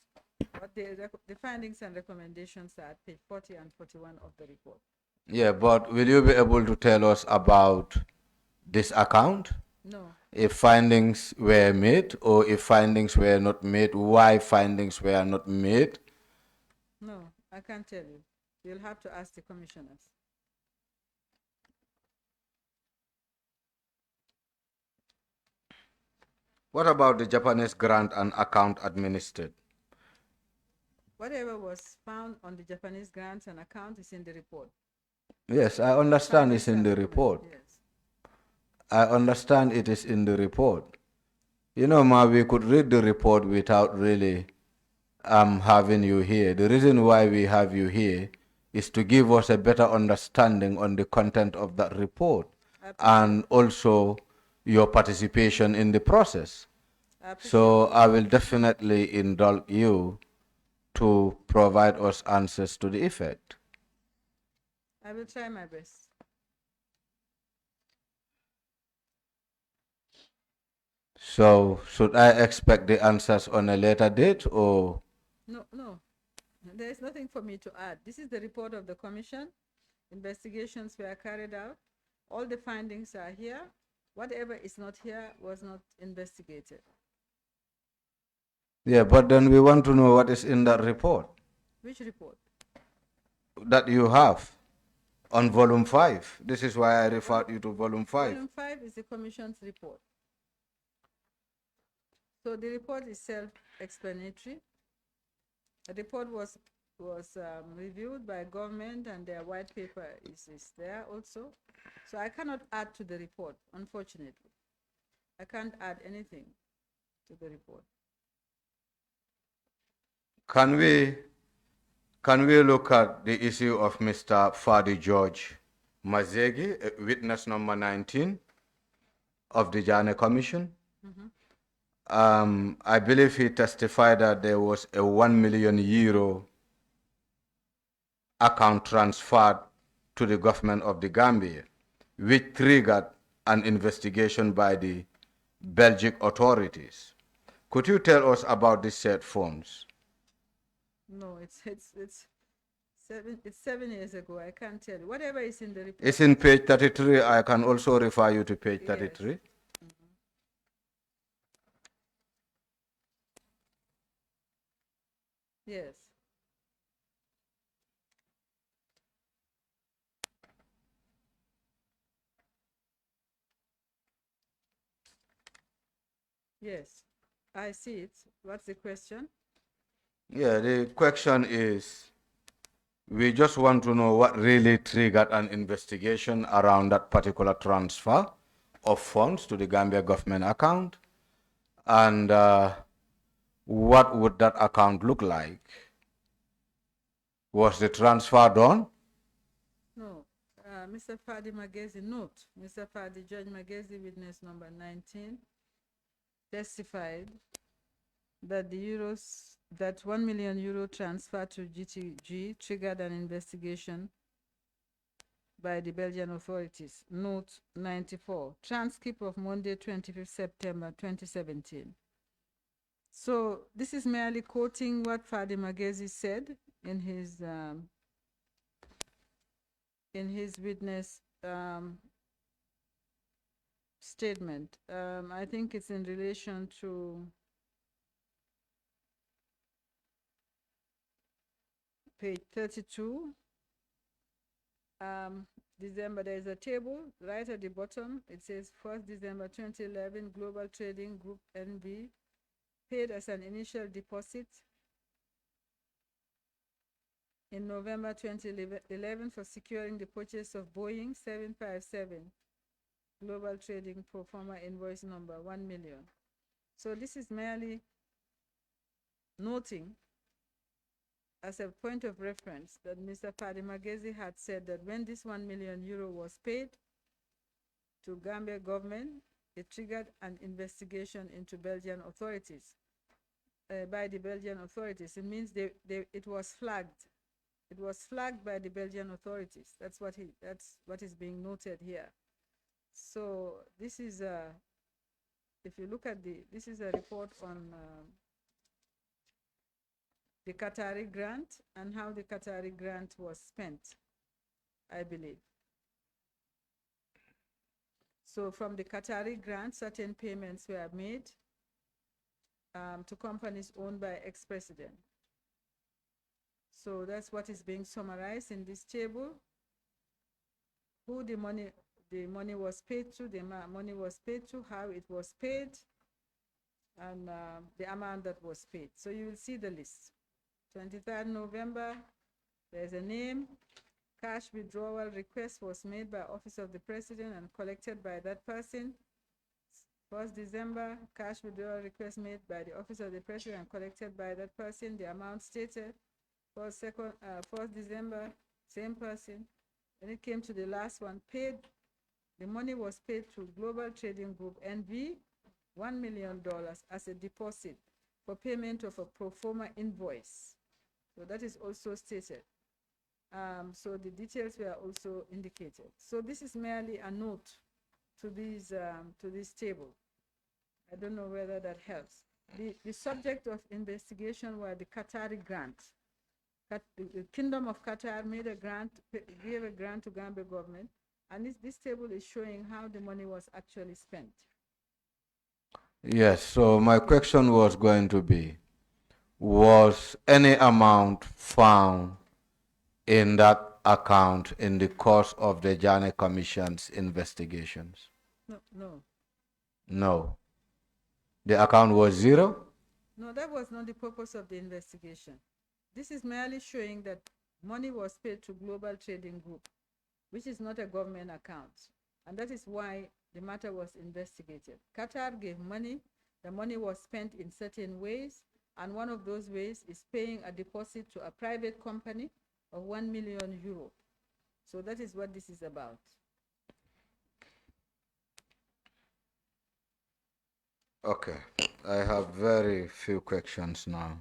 But the findings and recommendations are at page 40 and 41 of the report. Yeah, but will you be able to tell us about this account? No. If findings were made or if findings were not made, why findings were not made? No, I can't tell you. You'll have to ask the commissioners. What about the Japanese grant and account administered? Whatever was found on the Japanese grants and account is in the report. Yes, I understand it's in the report. Yes. I understand it is in the report. You know, Ma, we could read the report without really having you here. The reason why we have you here is to give us a better understanding on the content of that report and also your participation in the process. So I will definitely indulge you to provide us answers to the effect. I will try my best. So should I expect the answers on a later date or? No. There is nothing for me to add. This is the report of the commission. Investigations were carried out. All the findings are here. Whatever is not here was not investigated. Yeah, but then we want to know what is in that report. Which report? That you have on volume 5. This is why I referred you to volume 5. Volume 5 is the commission's report. So the report is self-explanatory. The report was reviewed by government and their white paper is there also. So I cannot add to the report, unfortunately. I can't add anything to the report. Can we look at the issue of Mr. Fadi George Mazegi, witness number 19 of the Janneh Commission? I believe he testified that there was a €1 million account transferred to the government of the Gambia, which triggered an investigation by the Belgian authorities. Could you tell us about these said funds? No, it's 7 years ago. I can't tell you. Whatever is in the report. It's in page 33. I can also refer you to page 33. Yes. Yes. Yes, I see it. What's the question? Yeah, the question is, we just want to know what really triggered an investigation around that particular transfer of funds to the Gambia government account, and what would that account look like? Was the transfer done? No, Mr. Fadi Magezi, note, Mr. Fadi, Judge Magezi, witness number 19, testified that that 1 million euro transfer to GTG triggered an investigation by the Belgian authorities. Note 94, transcript of Monday, 25th September 2017. So this is merely quoting what Fadi Magezi said in his witness statement. I think it's in relation to page 32. December, there is a table right at the bottom. It says 1st December 2011, Global Trading Group NV paid as an initial deposit in November 2011 for securing the purchase of Boeing 757 Global Trading pro forma invoice number 1 million. So this is merely noting as a point of reference that Mr. Fadi Magezi had said that when this 1 million euro was paid to Gambia government, it triggered an investigation into Belgian authorities, by the Belgian authorities. It means it was flagged. It was flagged by the Belgian authorities. That's what is being noted here. So this is if you look at this is a report on the Qatari grant and how the Qatari grant was spent, I believe. So from the Qatari grant, certain payments were made to companies owned by ex-president. So that's what is being summarized in this table. Who the money was paid to, the money was paid to, how it was paid, and the amount that was paid. So you will see the list. 23rd November, there's a name. Cash withdrawal request was made by Office of the President and collected by that person. 1st December, cash withdrawal request made by the Office of the President and collected by that person. The amount stated. 1st December, same person. When it came to the last one, paid. The money was paid to Global Trading Group NV, $1 million as a deposit for payment of a pro forma invoice. So that is also stated. So the details were also indicated. So this is merely a note to this table. I don't know whether that helps. The subject of investigation were the Qatari grant. The Kingdom of Qatar made a grant, gave a grant to Gambia government, and this table is showing how the money was actually spent. Yes, so my question was going to be, was any amount found in that account in the course of the Janneh Commission's investigations? No. No. The account was zero? No, that was not the purpose of the investigation. This is merely showing that money was paid to Global Trading Group, which is not a government account. And that is why the matter was investigated. Qatar gave money. The money was spent in certain ways. And one of those ways is paying a deposit to a private company of 1 million euro. So that is what this is about. Okay, I have very few questions now.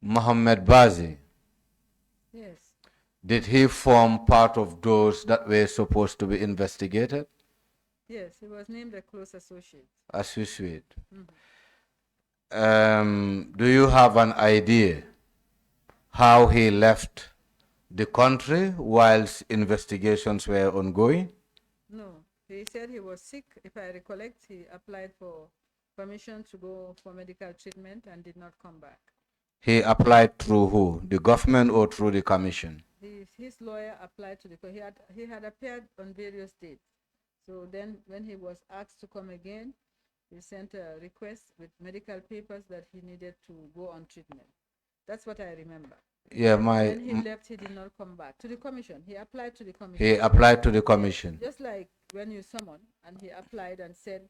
Mohammed Bazi, Yes. did he form part of those that were supposed to be investigated? Yes, he was named a close associate. Associate. Do you have an idea how he left the country whilst investigations were ongoing? No, he said he was sick. If I recollect, he applied for permission to go for medical treatment and did not come back. He applied through who? The government or through the commission? His lawyer applied to he had appeared on various dates. So then when he was asked to come again, He sent a request with medical papers that he needed to go on treatment. That's what I remember. Yeah, When he left, he did not come back to the commission. He applied to the commission. he applied to the commission. Just like when you summon, and he applied and said,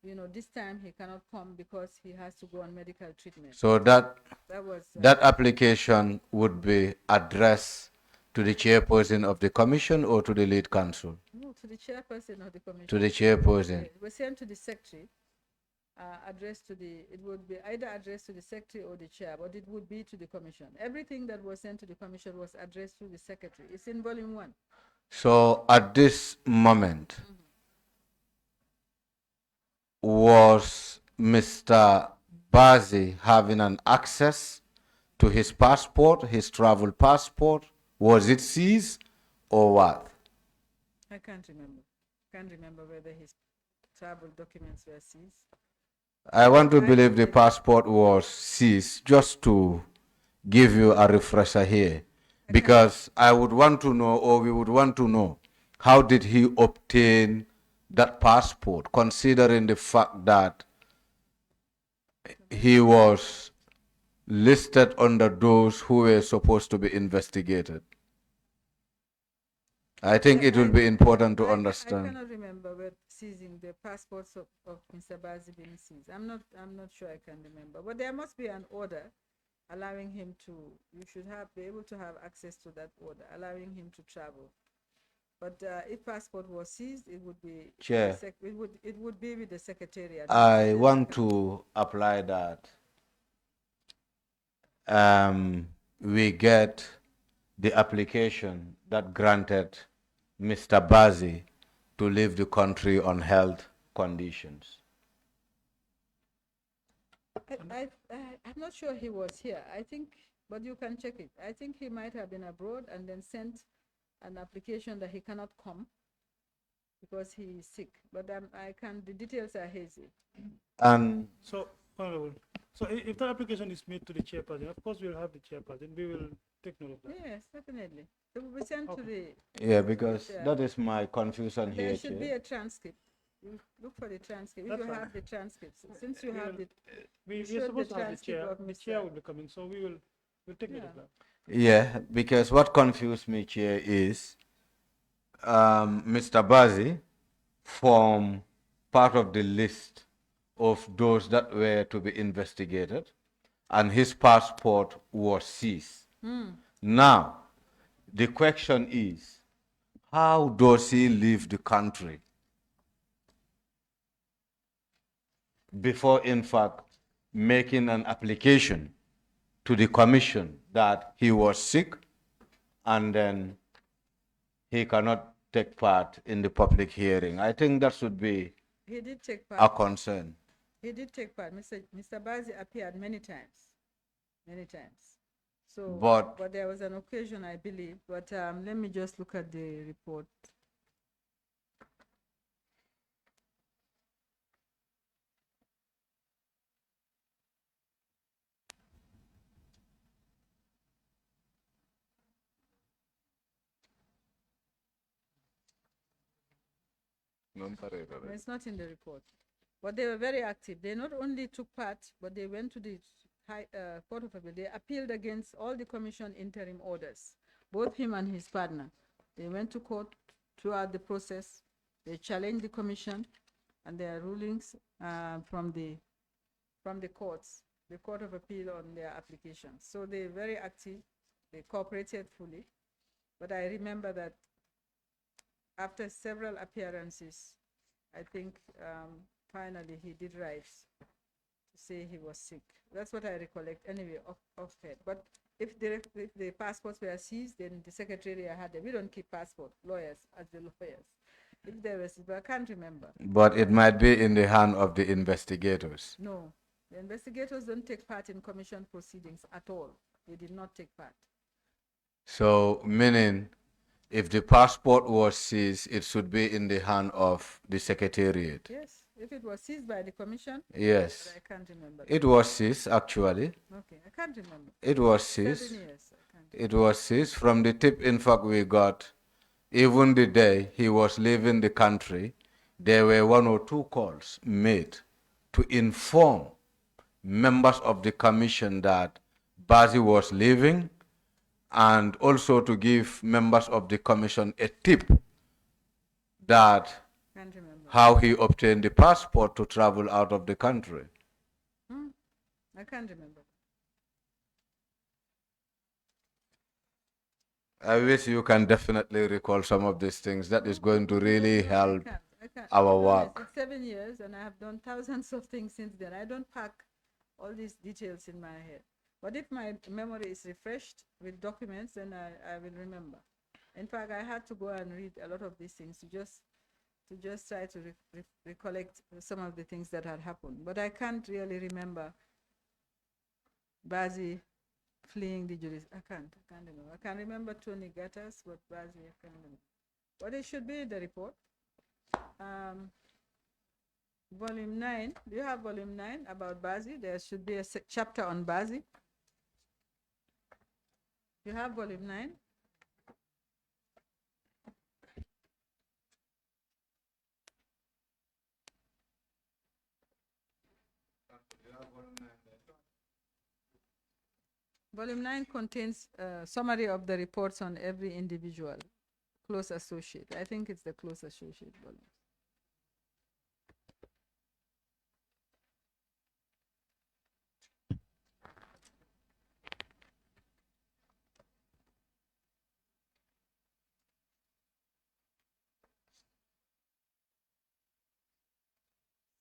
you know, this time he cannot come because he has to go on medical treatment. So that was that application would be addressed to the chairperson of the commission or to the lead counsel? no, to the chairperson of the commission. To the chairperson. It was sent to the secretary. Addressed to the, it would be either addressed to the secretary or the chair, but it would be to the commission. Everything that was sent to the commission was addressed to the secretary. It's in volume 1. So at this moment, was Mr. Bazi having an access to his passport, his travel passport? Was it seized or what? I can't remember. Can't remember whether his travel documents were seized. I want to believe the passport was seized, just to give you a refresher here, because I would want to know, or we would want to know, how did he obtain that passport, considering the fact that he was listed under those who were supposed to be investigated? I think it will be important to I understand. cannot remember with seizing the passports of Mr. Bazi being seized. I'm not sure I can remember. But there must be an order allowing him to, you should be able to have access to that order, allowing him to travel. But if passport was seized, it would be Chair. It would be with the secretariat. I want to apply that. We get the application that granted Mr. Bazi to leave the country on health conditions. I'm not sure he was here. I think, but you can check it. I think he might have been abroad and then sent an application that he cannot come because he is sick. But the details are hazy. And So, Honorable, so if that application is made to the chairperson, of course we'll have the chairperson. We will take note of that. Yes, definitely. It will be sent to the. yeah, because that is my confusion here. There should be Chair. a transcript. You look for the transcript. That's If you fine. have the transcripts, since you We have will- the. We're showed supposed the to have the chair. transcript of The chair Mr. will be coming, so we'll take note of that. Yeah, because what confused me, Chair, is Mr. Bazi formed part of the list of those that were to be investigated, and his passport was seized. Now, the question is, how does he leave the country before, in fact, making an application to the commission that he was sick and then he cannot take part in the public hearing? I think that should be He did take a part. concern. He did take part. Mr. Bazi appeared many times. Many times. So, But- there was an occasion, I believe. But let me just look at the report. It's not in the report. But they were very active. They not only took part, but they went to the Court of Appeal. They appealed against all the commission interim orders, both him and his partner. They went to court throughout the process. They challenged the commission and their rulings from the courts, the Court of Appeal on their applications. So they're very active. They cooperated fully. But I remember that after several appearances, I think finally he did rise to say he was sick. That's what I recollect anyway, off head. But if the passports were seized, then the secretary had them. We don't keep passport, lawyers as the lawyers. If there was, but I can't remember. But it might be in the hand of the investigators. No, the investigators don't take part in commission proceedings at all. They did not take part. So, meaning, if the passport was seized, it should be in the hand of the secretariat. Yes, if it was seized by the commission, Yes. but I can't remember. It was seized, actually. Okay, I can't remember. It was 7 seized. years. I can't It was seized. From the tip, in fact, we got, even the day he was leaving the country, there were 1 or 2 calls made to inform members of the commission that Bazi was leaving, and also to give members of the commission a tip that Can't remember. how he obtained the passport to travel out of the country. I can't remember. I wish you can definitely recall some of these things. That is going to really help I can't. our To be honest, work. it's 7 years and I have done thousands of things since then. I don't pack all these details in my head. But if my memory is refreshed with documents, then I will remember. In fact, I had to go and read a lot of these things to just try to recollect some of the things that had happened. But I can't really remember Bazi fleeing the jurisdiction. I can't remember. I can remember Tony Gattas, but Bazi, I can't remember. But it should be in the report. Volume 9. Do you have volume 9 about Bazi? There should be a chapter on Bazi. You have volume 9? Volume 9 contains a summary of the reports on every individual, close associate. I think it's the close associate volume.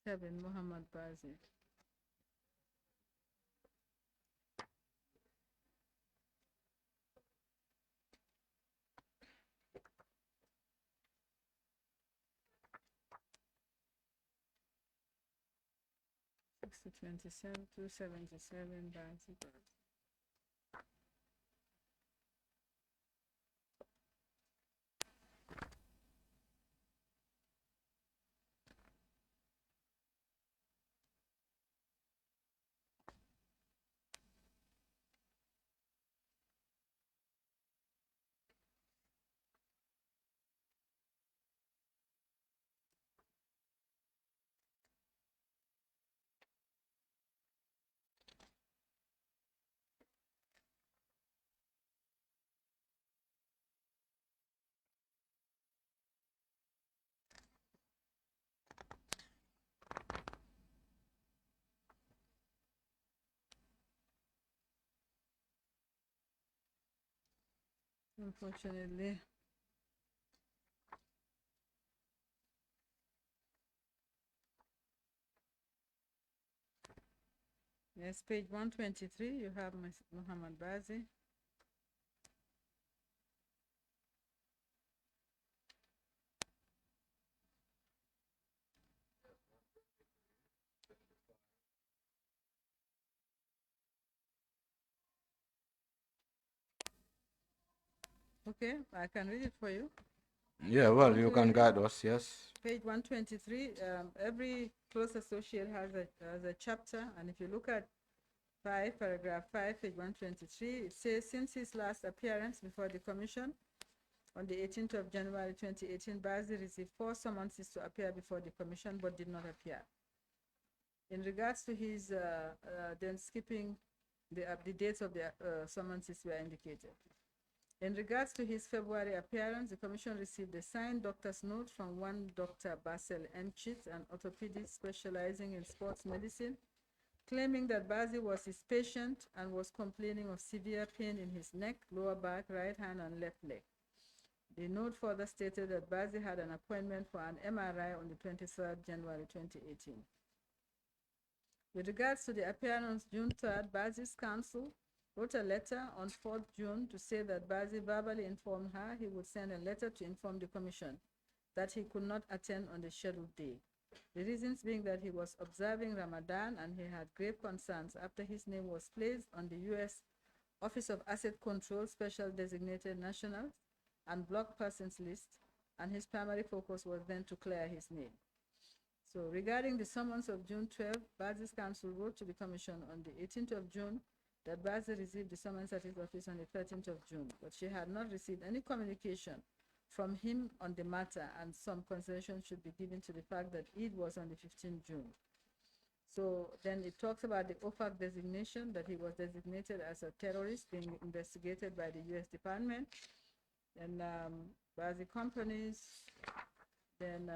Seven, Muhammad Bazi. To 27, 277, Bazi. Unfortunately. Yes, page 123, you have Muhammad Bazi. Okay, I can read it for you. Yeah, well, you can guide us, yes. Page 123, every close associate has a chapter, and if you look at 5, paragraph 5, page 123, it says, since his last appearance before the commission on the 18th of January 2018, Bazi received 4 summonses to appear before the commission but did not appear. In regards to his, then skipping the dates of the summonses were indicated. In regards to his February appearance, the commission received a signed doctor's note from one Dr. Basel Enchit, an orthopedist specializing in sports medicine, claiming that Bazi was his patient and was complaining of severe pain in his neck, lower back, right hand, and left leg. The note further stated that Bazi had an appointment for an MRI on the 23rd January 2018. With regards to the appearance June 3rd, Bazi's counsel wrote a letter on 4th June to say that Bazi verbally informed her he would send a letter to inform the commission that he could not attend on the scheduled day. The reasons being that he was observing Ramadan and he had grave concerns after his name was placed on the U.S. Office of Asset Control Special Designated Nationals and Blocked Persons list, and his primary focus was then to clear his name. So regarding the summons of June 12, Bazi's counsel wrote to the commission on the 18th of June that Bazi received the summons at his office on the 13th of June, but she had not received any communication from him on the matter, and some consideration should be given to the fact that Eid was on the 15th June. So then it talks about the OFAC designation, that he was designated as a terrorist being investigated by the U.S. Department, and by the companies, then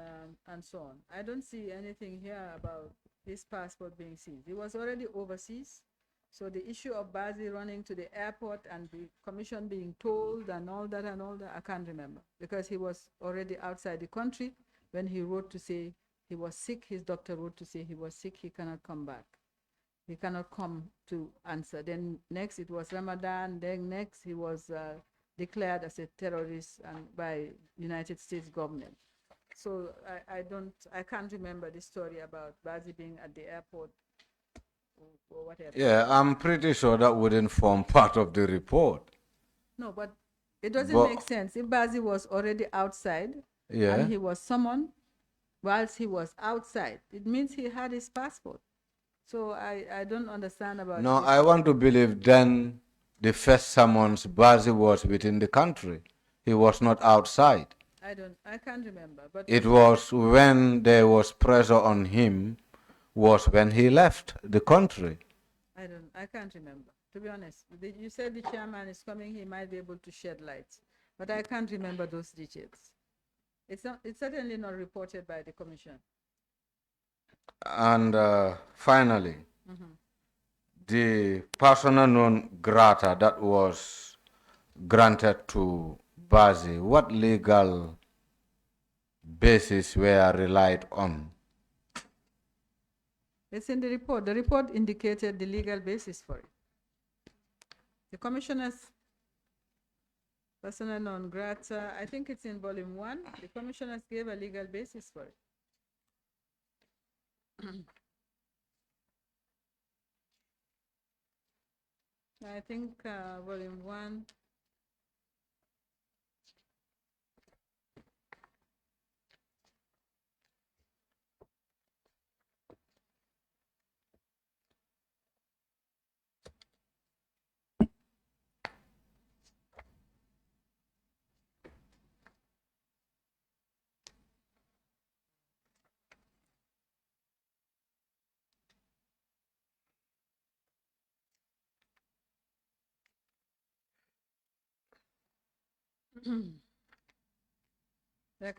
and so on. I don't see anything here about his passport being seized. He was already overseas. So the issue of Bazi running to the airport and the commission being told and all that, I can't remember, because he was already outside the country when he wrote to say he was sick. His doctor wrote to say he was sick, he cannot come back. He cannot come to answer. Then next it was Ramadan, then next he was declared as a terrorist and by United States government. So I can't remember the story about Bazi being at the airport or whatever. Yeah, I'm pretty sure that wouldn't form part of the report. No, but it doesn't But- make sense. If Bazi was already outside Yeah. and he was summoned whilst he was outside, it means he had his passport. So I don't understand about No, this. I want to believe then the first summons Bazi was within the country. He was not outside. I can't remember. But It was when there was pressure on him was when he left the country. I can't remember. To be honest, you said the chairman is coming, he might be able to shed light. But I can't remember those details. It's certainly not reported by the commission. And finally, the persona non grata that was granted to Bazi, what legal basis were relied on? It's in the report. The report indicated the legal basis for it. The commissioner's persona non grata, I think it's in volume 1. The commissioners gave a legal basis for it. I think volume 1.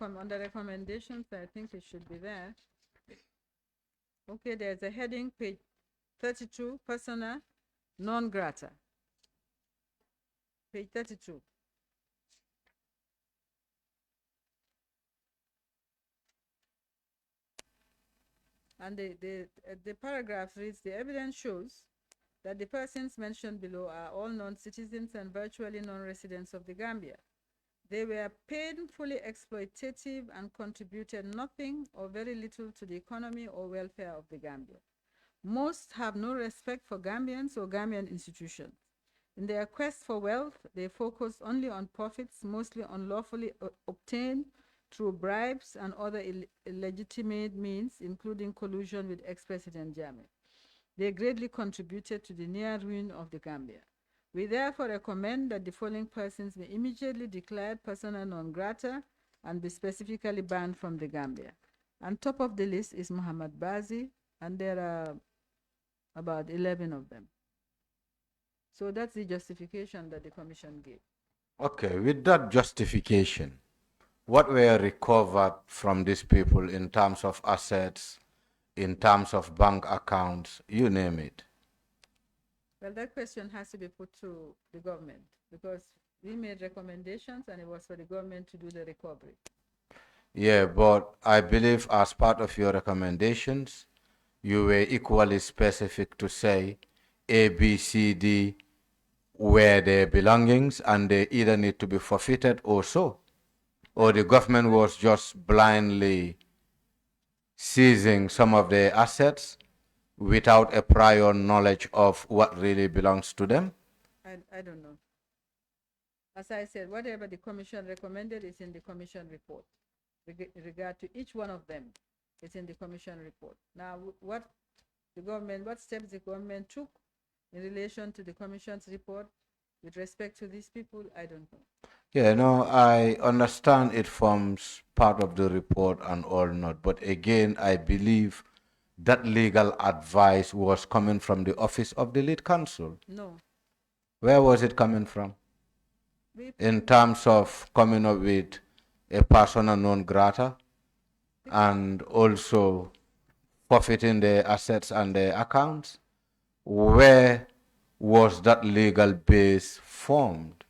On the recommendations, I think it should be there. Okay, there's a heading, page 32, persona non grata. Page 32. And the paragraph reads, the evidence shows that the persons mentioned below are all non-citizens and virtually non-residents of the Gambia. They were painfully exploitative and contributed nothing or very little to the economy or welfare of the Gambia. Most have no respect for Gambians or Gambian institutions. In their quest for wealth, they focus only on profits, mostly unlawfully obtained through bribes and other illegitimate means, including collusion with ex-President Janneh. They greatly contributed to the near ruin of the Gambia. We therefore recommend that the following persons be immediately declared persona non grata and be specifically banned from the Gambia. On top of the list is Muhammad Bazi, and there are about 11 of them. So that's the justification that the commission gave. Okay, with that justification, what were recovered from these people in terms of assets, in terms of bank accounts, you name it? Well, that question has to be put to the government, because we made recommendations and it was for the government to do the recovery. Yeah, but I believe as part of your recommendations, you were equally specific to say A, B, C, D were their belongings and they either need to be forfeited or so. Or the government was just blindly seizing some of their assets without a prior knowledge of what really belongs to them? I don't know. As I said, whatever the commission recommended is in the commission report. Regard to each one of them, it's in the commission report. Now, what steps the government took in relation to the commission's report with respect to these people, I don't know. Yeah, no, I understand it forms part of the report and all not, but again, I believe that legal advice was coming from the office of the lead counsel? No. Where was it coming from? We, In terms of coming up with a persona non grata and also forfeiting the assets and the accounts? Where was that legal base formed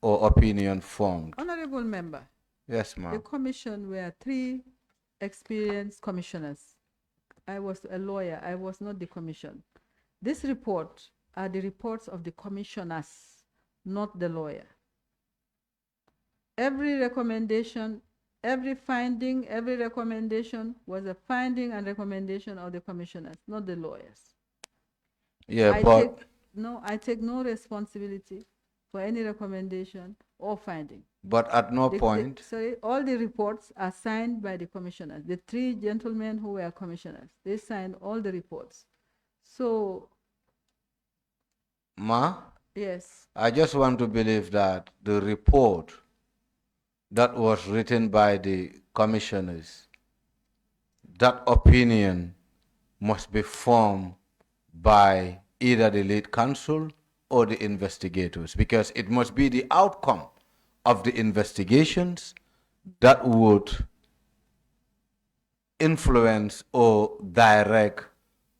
or opinion formed? Honorable Member, Yes, the ma'am. commission were 3 experienced commissioners. I was a lawyer, I was not the commission. This report are the reports of the commissioners, not the lawyer. Every recommendation, every finding, every recommendation was a finding and recommendation of the commissioners, not the lawyers. Yeah, I take no responsibility for any recommendation or finding. but at no point. Sorry, all the reports are signed by the commissioners. The 3 gentlemen who were commissioners, they signed all the reports. So, Ma, yes, I just want to believe that the report that was written by the commissioners, that opinion must be formed by either the lead counsel or the investigators, because it must be the outcome of the investigations that would influence or direct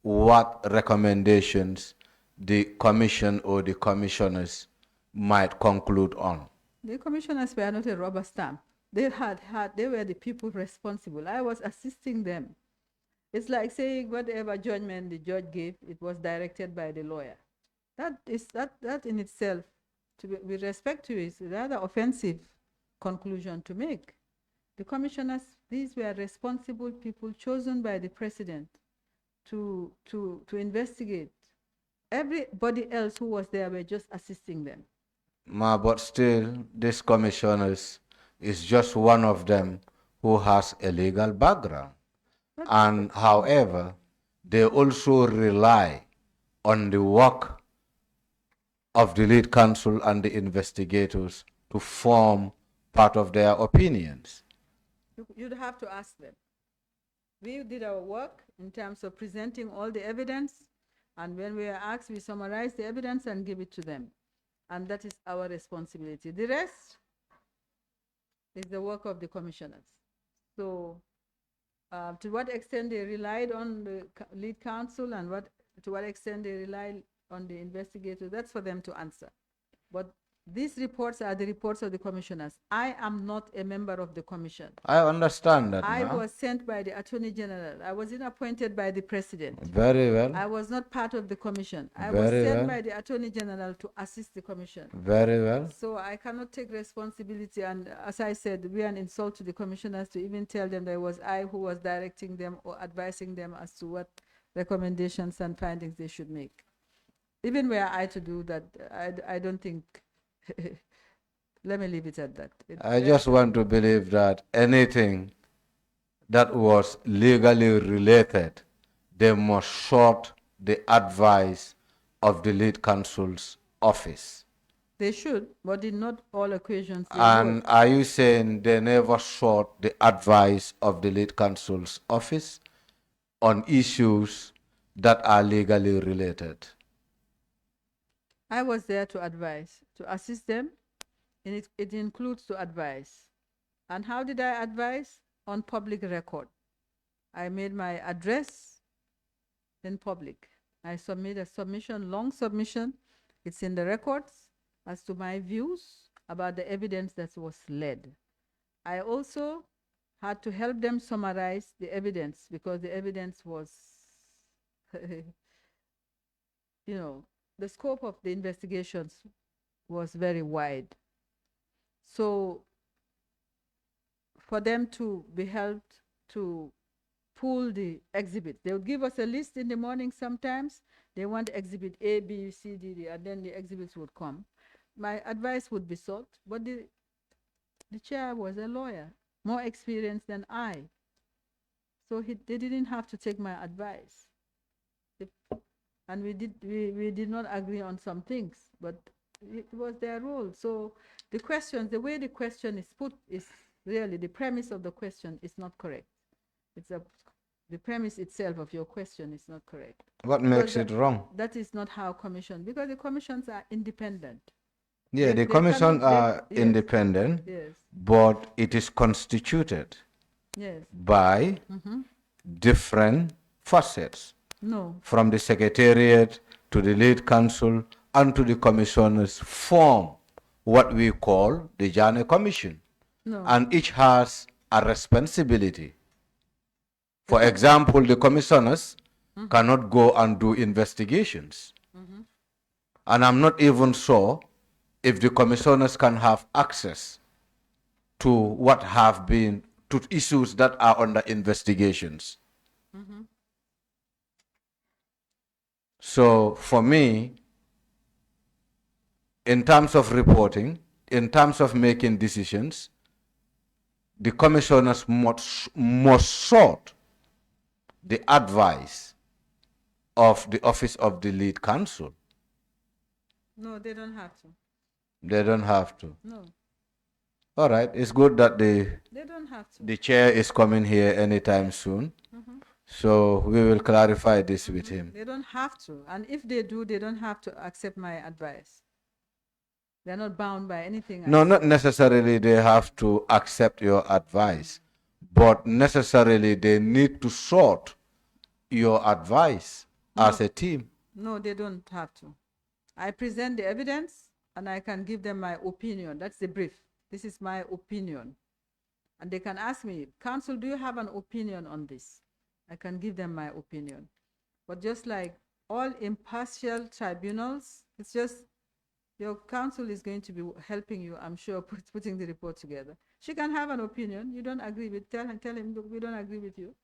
what recommendations the commission or the commissioners might conclude on. the commissioners were not a rubber stamp. They were the people responsible. I was assisting them. It's like saying whatever judgment the judge gave, it was directed by the lawyer. That in itself, with respect to it, is a rather offensive conclusion to make. The commissioners, these were responsible people chosen by the president to investigate. Everybody else who was there were just assisting them. Ma, but still, this commissioners is just one of them who has a legal background. And however, they also rely on the work of the lead counsel and the investigators to form part of their opinions. You'd have to ask them. We did our work in terms of presenting all the evidence, and when we are asked, we summarize the evidence and give it to them. And that is our responsibility. The rest is the work of the commissioners. So to what extent they relied on the lead counsel and to what extent they relied on the investigators, that's for them to answer. But these reports are the reports of the commissioners. I am not a member of the commission. I understand that, I ma'am. was sent by the Attorney General. I was appointed by the President. Very well. I was not part of the commission. I Very was sent well. by the Attorney General to assist the commission. Very well. So I cannot take responsibility. And as I said, it would be an insult to the commissioners to even tell them that it was I who was directing them or advising them as to what recommendations and findings they should make. Even were I to do that, I don't think. Let me leave it at that. I just want to believe that anything that was legally related, they must sought the advice of the lead counsel's office. They should, but in not all occasions they And would. are you saying they never sought the advice of the lead counsel's office on issues that are legally related? I was there to advise, to assist them, and it includes to advise. And how did I advise? On public record. I made my address in public. I submitted a submission, long submission. It's in the records as to my views about the evidence that was led. I also had to help them summarize the evidence because the evidence was, the scope of the investigations was very wide. So for them to be helped to pull the exhibit, they would give us a list in the morning sometimes. They want exhibit A, B, C, D, and then the exhibits would come. My advice would be sought, but the chair was a lawyer, more experienced than I. So they didn't have to take my advice. And we did not agree on some things, but it was their role. So the way the question is put is really, the premise of the question is not correct. The premise itself of your question is not correct. What makes it wrong? That is not how commission, because the commissions are independent. Yeah, They the commission cannot- are yes, independent, yes, but it is constituted yes. by different facets, No, from the secretariat to the lead counsel and to the commissioners, form what we call the Janneh Commission. no. And each has a responsibility. For example, the commissioners cannot go and do investigations. And I'm not even sure if the commissioners can have access to what have been, to issues that are under investigations. So for me, in terms of reporting, in terms of making decisions, the commissioners must sought the advice of the office of the lead counsel. No, they don't have to. They don't have to. No, All right, it's good that they don't have to. the chair is coming here anytime soon. So we will clarify this with him. They don't have to. And if they do, they don't have to accept my advice. They're not bound by anything. No, not necessarily they have to accept your advice, but necessarily they need to sort your advice as a team. No, they don't have to. I present the evidence and I can give them my opinion. That's the brief. This is my opinion. And they can ask me, Counsel, do you have an opinion on this? I can give them my opinion. But just like all impartial tribunals, it's just your counsel is going to be helping you, I'm sure, putting the report together. She can have an opinion. You don't agree with, tell him, look, we don't agree with you.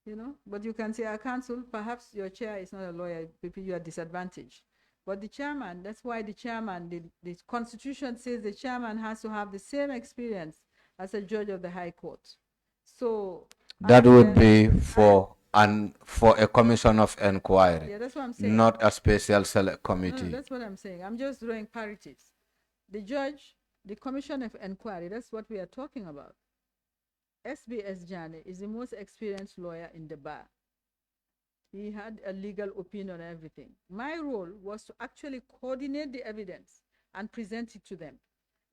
You know, but you can say, our counsel, perhaps your chair is not a lawyer, you are disadvantaged. But the chairman, that's why the chairman, the constitution says the chairman has to have the same experience as a judge of the high court. So that would be for a commission of inquiry. Yeah, that's what I'm saying. Not a special select committee. No, that's what I'm saying. I'm just drawing parities. The judge, the commission of inquiry, that's what we are talking about. SBS Janneh is the most experienced lawyer in the bar. He had a legal opinion on everything. My role was to actually coordinate the evidence and present it to them.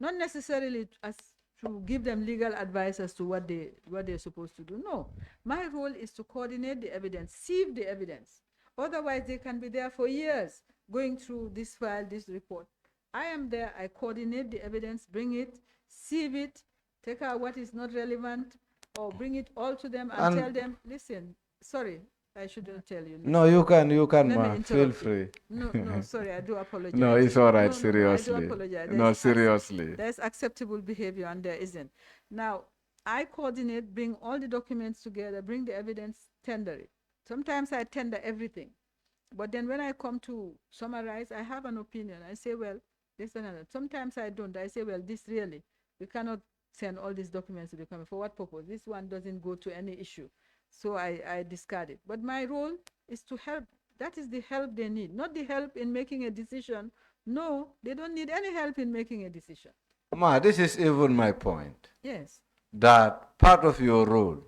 Not necessarily as to give them legal advice as to what they're supposed to do. No, my role is to coordinate the evidence, sieve the evidence. Otherwise, they can be there for years going through this file, this report. I am there, I coordinate the evidence, bring it, sieve it, take out what is not relevant, or bring it all to them and tell them, listen, sorry, I shouldn't tell you. No, you can, ma. Feel you. free. No, sorry, I do apologize. No, it's all right, No, seriously. I do apologize. No, seriously. There's acceptable behavior and there isn't. Now, I coordinate, bring all the documents together, bring the evidence, tender it. Sometimes I tender everything. But then when I come to summarize, I have an opinion. I say, well, this and that. Sometimes I don't. I say, well, this really, we cannot send all these documents to the committee. For what purpose? This one doesn't go to any issue. So I discard it. But my role is to help. That is the help they need, not the help in making a decision. No, they don't need any help in making a decision. Ma, this is even my point. Yes. That part of your role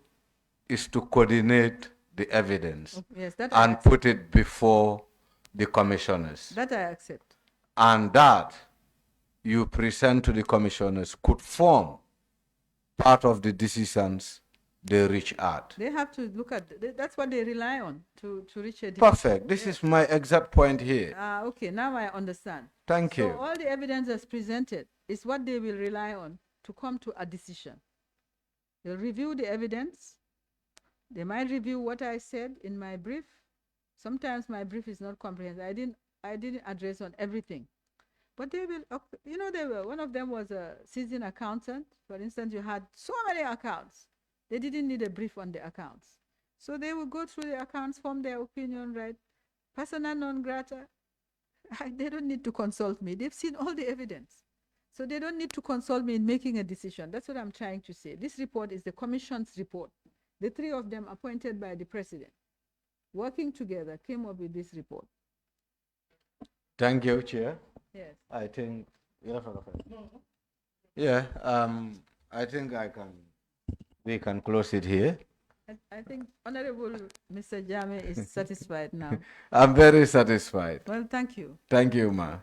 is to coordinate the evidence Yes, that and put it before the commissioners. That I accept. And that you present to the commissioners could form part of the decisions they reach at. They have to look at, that's what they rely on to reach a decision. Perfect. This is my exact point here. Okay, now I understand. Thank you. So all the evidence that's presented is what they will rely on to come to a decision. They'll review the evidence. They might review what I said in my brief. Sometimes my brief is not comprehensive. I didn't address on everything. But they will, you know, one of them was a seasoned accountant. For instance, you had so many accounts. They didn't need a brief on the accounts. So they will go through the accounts, form their opinion, right? Persona non grata, they don't need to consult me. They've seen all the evidence. So they don't need to consult me in making a decision. That's what I'm trying to say. This report is the commission's report. The three of them appointed by the president, working together, came up with this report. Thank you, Chair. Yes. I think, yeah, I think we can close it here. I think Honorable Mr. Janneh is satisfied now. I'm very satisfied. Well, thank you. Thank you, ma.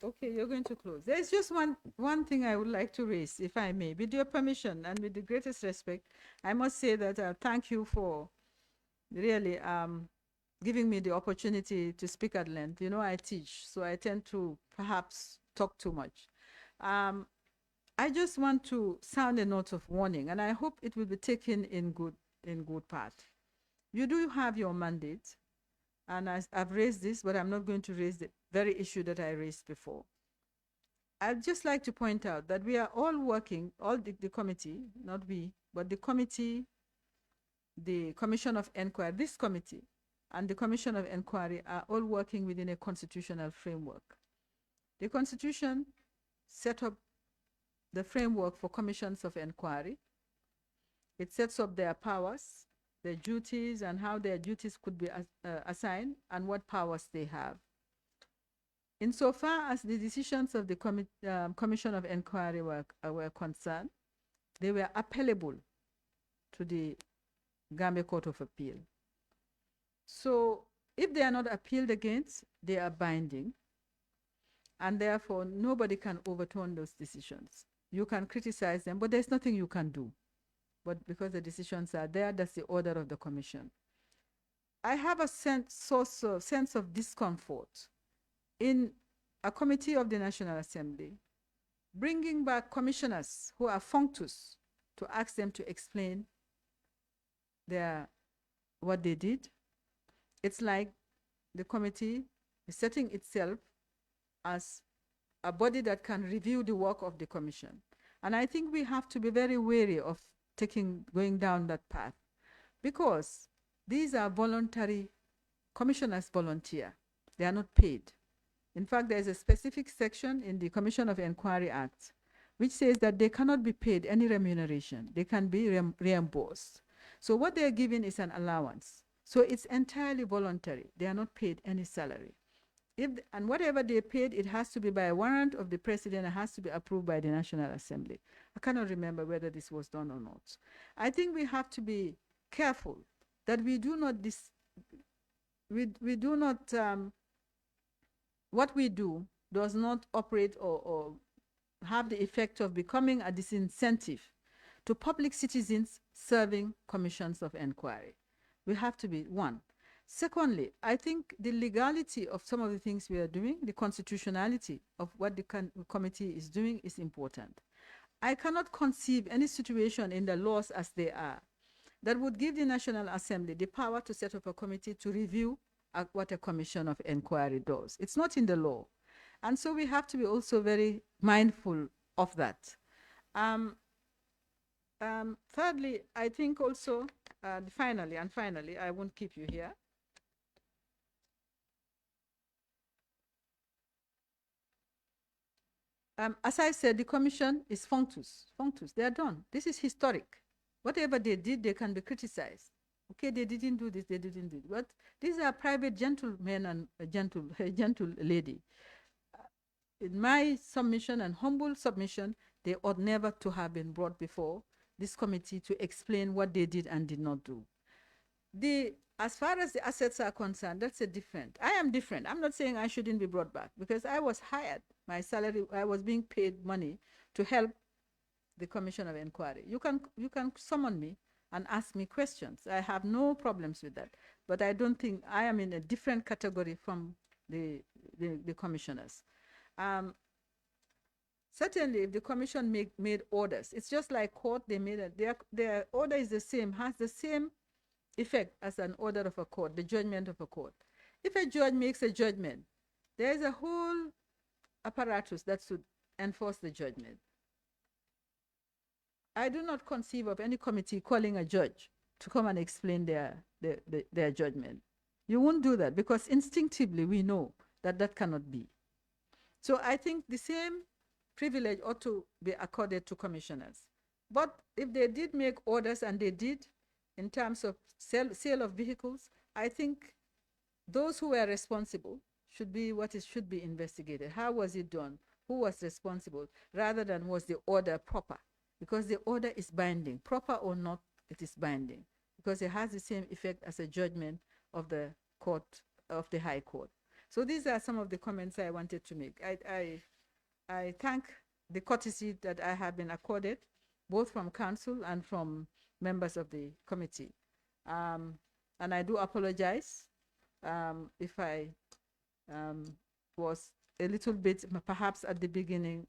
Okay, you're going to close. There's just one thing I would like to raise, if I may. With your permission and with the greatest respect, I must say that thank you for really giving me the opportunity to speak at length. You know, I teach, so I tend to perhaps talk too much. I just want to sound a note of warning, and I hope it will be taken in good part. You do have your mandate, and I've raised this, but I'm not going to raise the very issue that I raised before. I'd just like to point out that we are all working, all the committee, not we, but the committee, the Commission of Inquiry, this committee, and the Commission of Inquiry are all working within a constitutional framework. The Constitution set up the framework for commissions of inquiry. It sets up their powers, their duties, and how their duties could be assigned, and what powers they have. Insofar as the decisions of the Commission of Inquiry were concerned, they were appellable to the Gambia Court of Appeal. So if they are not appealed against, they are binding, and therefore nobody can overturn those decisions. You can criticize them, but there's nothing you can do. But because the decisions are there, that's the order of the commission. I have a sense of discomfort in a committee of the National Assembly bringing back commissioners who are functus to ask them to explain what they did. It's like the committee is setting itself as a body that can review the work of the commission. And I think we have to be very wary of going down that path, because these are voluntary, commissioners volunteer. They are not paid. In fact, there is a specific section in the Commission of Inquiry Act which says that they cannot be paid any remuneration. They can be reimbursed. So what they are given is an allowance. So it's entirely voluntary. They are not paid any salary. And whatever they paid, it has to be by a warrant of the president. It has to be approved by the National Assembly. I cannot remember whether this was done or not. I think we have to be careful that we do not what we do does not operate or have the effect of becoming a disincentive to public citizens serving commissions of inquiry. We have to be one. Secondly, I think the legality of some of the things we are doing, the constitutionality of what the committee is doing is important. I cannot conceive any situation in the laws as they are that would give the National Assembly the power to set up a committee to review what a commission of inquiry does. It's not in the law. And so we have to be also very mindful of that. Thirdly, I think also, finally, I won't keep you here. As I said, the commission is functus. They are done. This is historic. Whatever they did, they can be criticized. Okay, they didn't do this, they didn't do it. But these are private gentlemen and a gentle lady. In my submission and humble submission, they ought never to have been brought before this committee to explain what they did and did not do. As far as the assets are concerned, that's a different. I am different. I'm not saying I shouldn't be brought back, because I was hired. My salary, I was being paid money to help the Commission of Inquiry. You can summon me and ask me questions. I have no problems with that. But I don't think I am in a different category from the commissioners. Certainly, if the commission made orders, it's just like court. They made their order is the same, has the same effect as an order of a court, the judgment of a court. If a judge makes a judgment, there is a whole apparatus that should enforce the judgment. I do not conceive of any committee calling a judge to come and explain their judgment. You won't do that, because instinctively we know that that cannot be. So I think the same privilege ought to be accorded to commissioners. But if they did make orders, and they did, in terms of sale of vehicles, I think those who were responsible should be should be investigated. How was it done? Who was responsible? Rather than was the order proper? Because the order is binding. Proper or not, it is binding. because it has the same effect as a judgment of the court, of the High Court. So these are some of the comments I wanted to make. I thank the courtesy that I have been accorded, both from counsel and from members of the committee. And I do apologize if I was a little bit, perhaps at the beginning,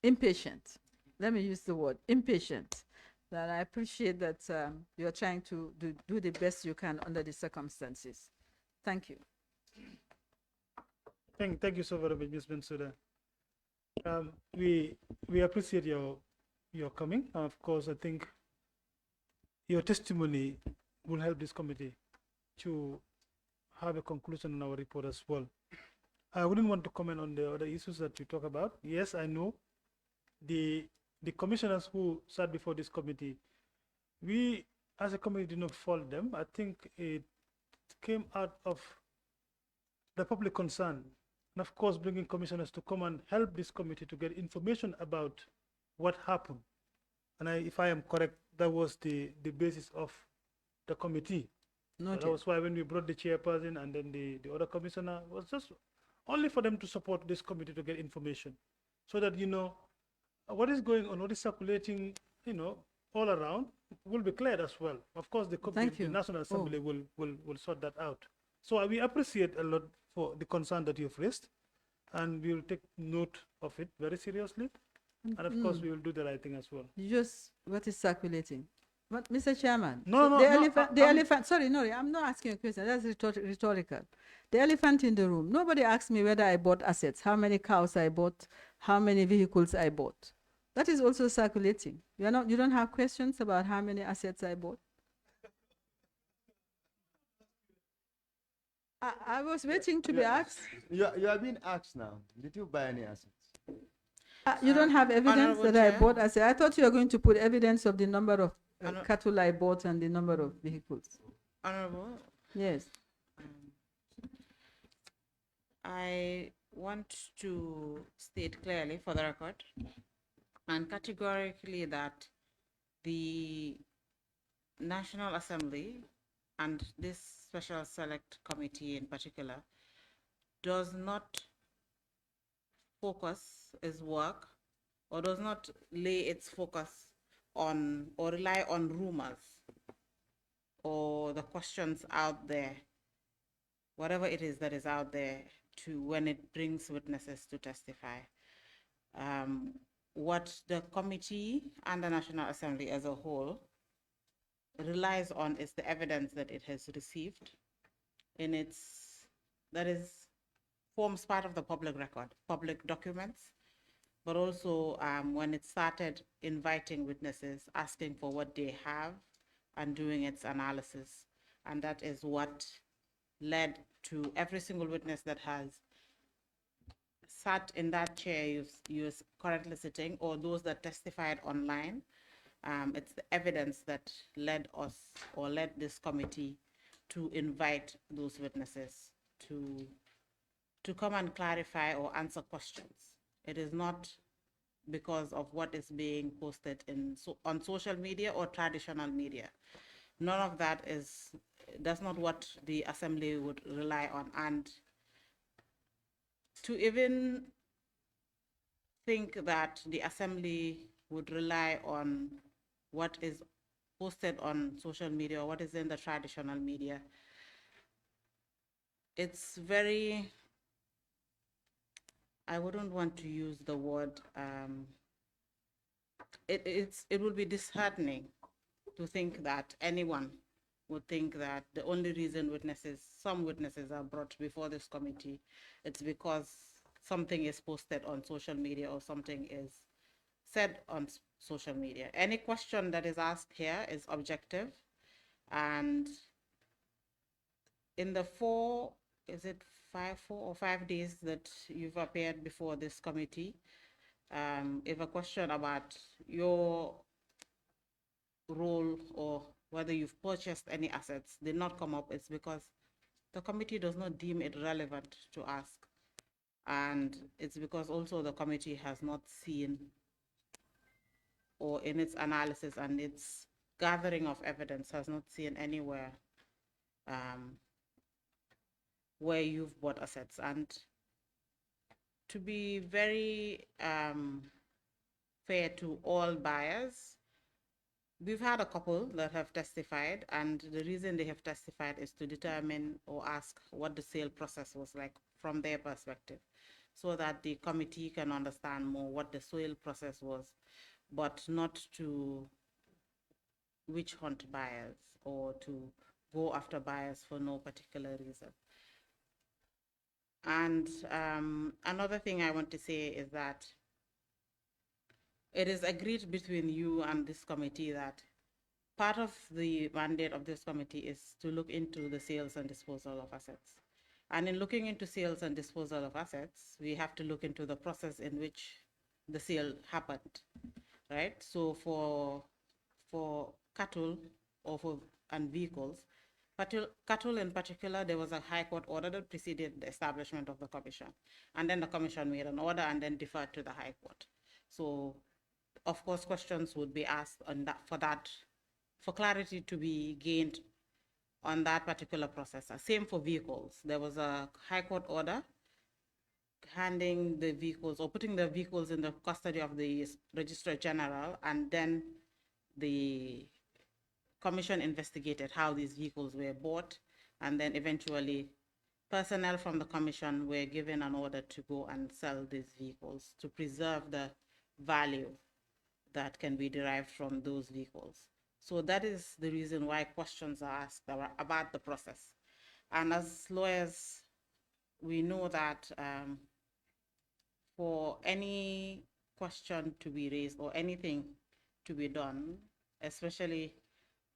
impatient. Let me use the word impatient. That I appreciate that you're trying to do the best you can under the circumstances. Thank you. Thank you so very much, Ms. Bensouda. We appreciate your coming. Of course, I think your testimony will help this committee to have a conclusion on our report as well. I wouldn't want to comment on the other issues that we talk about. Yes, I know the commissioners who sat before this committee, we as a committee did not fault them. I think it came out of the public concern. And of course, bringing commissioners to come and help this committee to get information about what happened. And if I am correct, that was the basis of the committee. So that was why when we brought the chairperson and then the other commissioner, it was just only for them to support this committee to get information so that, you know, what is going on, what is circulating, you know, all around will be cleared as well. Of course, the National Assembly will sort that out. So we appreciate a lot for the concern that you've raised, and we will take note of it very seriously. And of course, we will do the right thing as well. Just what is circulating? But Mr. Chairman, the elephant, sorry, no, I'm not asking a question, that's rhetorical. The elephant in the room, nobody asked me whether I bought assets, how many cows I bought, how many vehicles I bought. That is also circulating. You don't have questions about how many assets I bought? I was waiting to be asked. You have been asked now. Did you buy any assets? You don't have evidence Honorable that I Chair. bought assets. I thought you were going to put evidence of the number of cattle I bought and the number of vehicles. Honorable, Yes. I want to state clearly for the record and categorically that the National Assembly and this Special Select Committee in particular does not focus its work or does not lay its focus on or rely on rumors or the questions out there, whatever it is that is out there, to when it brings witnesses to testify. What the committee and the National Assembly as a whole relies on is the evidence that it has received forms part of the public record, public documents, but also when it started inviting witnesses, asking for what they have and doing its analysis. And that is what led to every single witness that has sat in that chair you're currently sitting, or those that testified online. It's the evidence that led us or led this committee to invite those witnesses to come and clarify or answer questions. It is not because of what is being posted on social media or traditional media. None of that that's not what the Assembly would rely on. And to even think that the Assembly would rely on what is posted on social media or what is in the traditional media, it's very, I wouldn't want to use the word, it would be disheartening to think that anyone would think that the only reason some witnesses are brought before this committee, it's because something is posted on social media or something is said on social media. Any question that is asked here is objective, and in the 4 or 5 days that you've appeared before this committee, if a question about your role or whether you've purchased any assets did not come up, it's because the committee does not deem it relevant to ask. And it's because also the committee has not seen or in its analysis and its gathering of evidence, has not seen anywhere where you've bought assets. And to be very fair to all buyers, we've had a couple that have testified, and the reason they have testified is to determine or ask what the sale process was like from their perspective, so that the committee can understand more what the sale process was, but not to witch hunt buyers or to go after buyers for no particular reason. And another thing I want to say is that it is agreed between you and this committee that part of the mandate of this committee is to look into the sales and disposal of assets. And in looking into sales and disposal of assets, we have to look into the process in which the sale happened, right? So for cattle and vehicles, cattle in particular, there was a High Court order that preceded the establishment of the commission. And then the commission made an order and then deferred to the High Court. So, of course, questions would be asked on that, for clarity to be gained on that particular process. Same for vehicles. There was a High Court order handing the vehicles or putting the vehicles in the custody of the Registrar General, and then the commission investigated how these vehicles were bought, and then eventually personnel from the commission were given an order to go and sell these vehicles to preserve the value that can be derived from those vehicles. So that is the reason why questions are asked about the process. And as lawyers, we know that for any question to be raised or anything to be done, especially,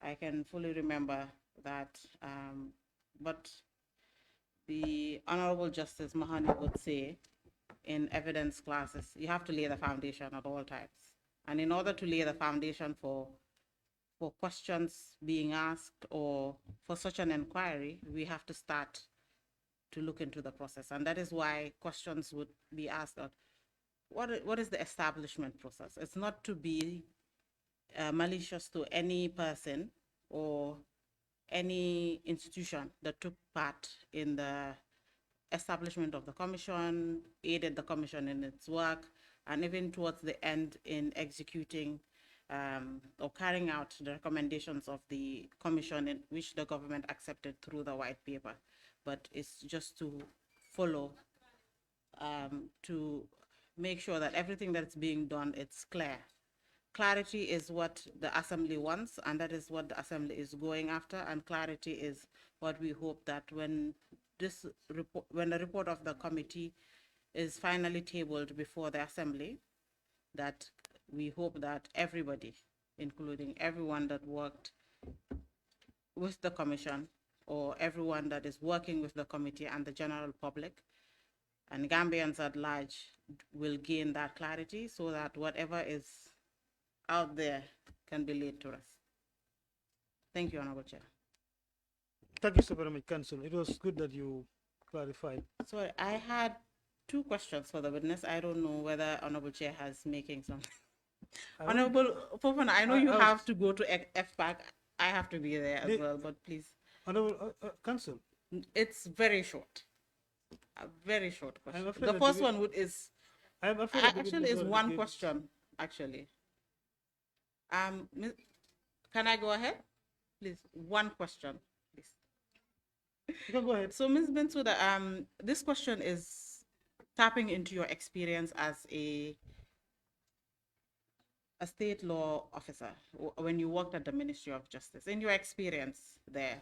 I can fully remember that, but the Honorable Justice Mahoney would say in evidence classes, you have to lay the foundation at all times. And in order to lay the foundation for questions being asked or for such an inquiry, we have to start to look into the process. And that is why questions would be asked on what is the establishment process? It's not to be malicious to any person or any institution that took part in the establishment of the commission, aided the commission in its work, and even towards the end in executing or carrying out the recommendations of the commission, in which the government accepted through the white paper. But it's just to follow, to make sure that everything that's being done, it's clear. Clarity is what the Assembly wants, and that is what the Assembly is going after, and clarity is what we hope that when the report of the committee is finally tabled before the Assembly, that we hope that everybody, including everyone that worked with the commission or everyone that is working with the committee and the general public and Gambians at large, will gain that clarity so that whatever is out there can be laid to rest. Thank you, Honorable Chair. Thank you so very much, Counsel. It was good that you clarified. Sorry, I had two questions for the witness. I don't know whether Honorable Chair has making some. Honorable Fofana, I know you have to go to FPAC. I have to be there as well, but please. Honorable Counsel. It's very short. A very short question. I'm afraid The that first the- one is I'm afraid actually is one question, actually. Can I go ahead? Please, one question, please. You can go ahead. So, Ms. Bensouda, this question is tapping into your experience as a state law officer when you worked at the Ministry of Justice. In your experience there,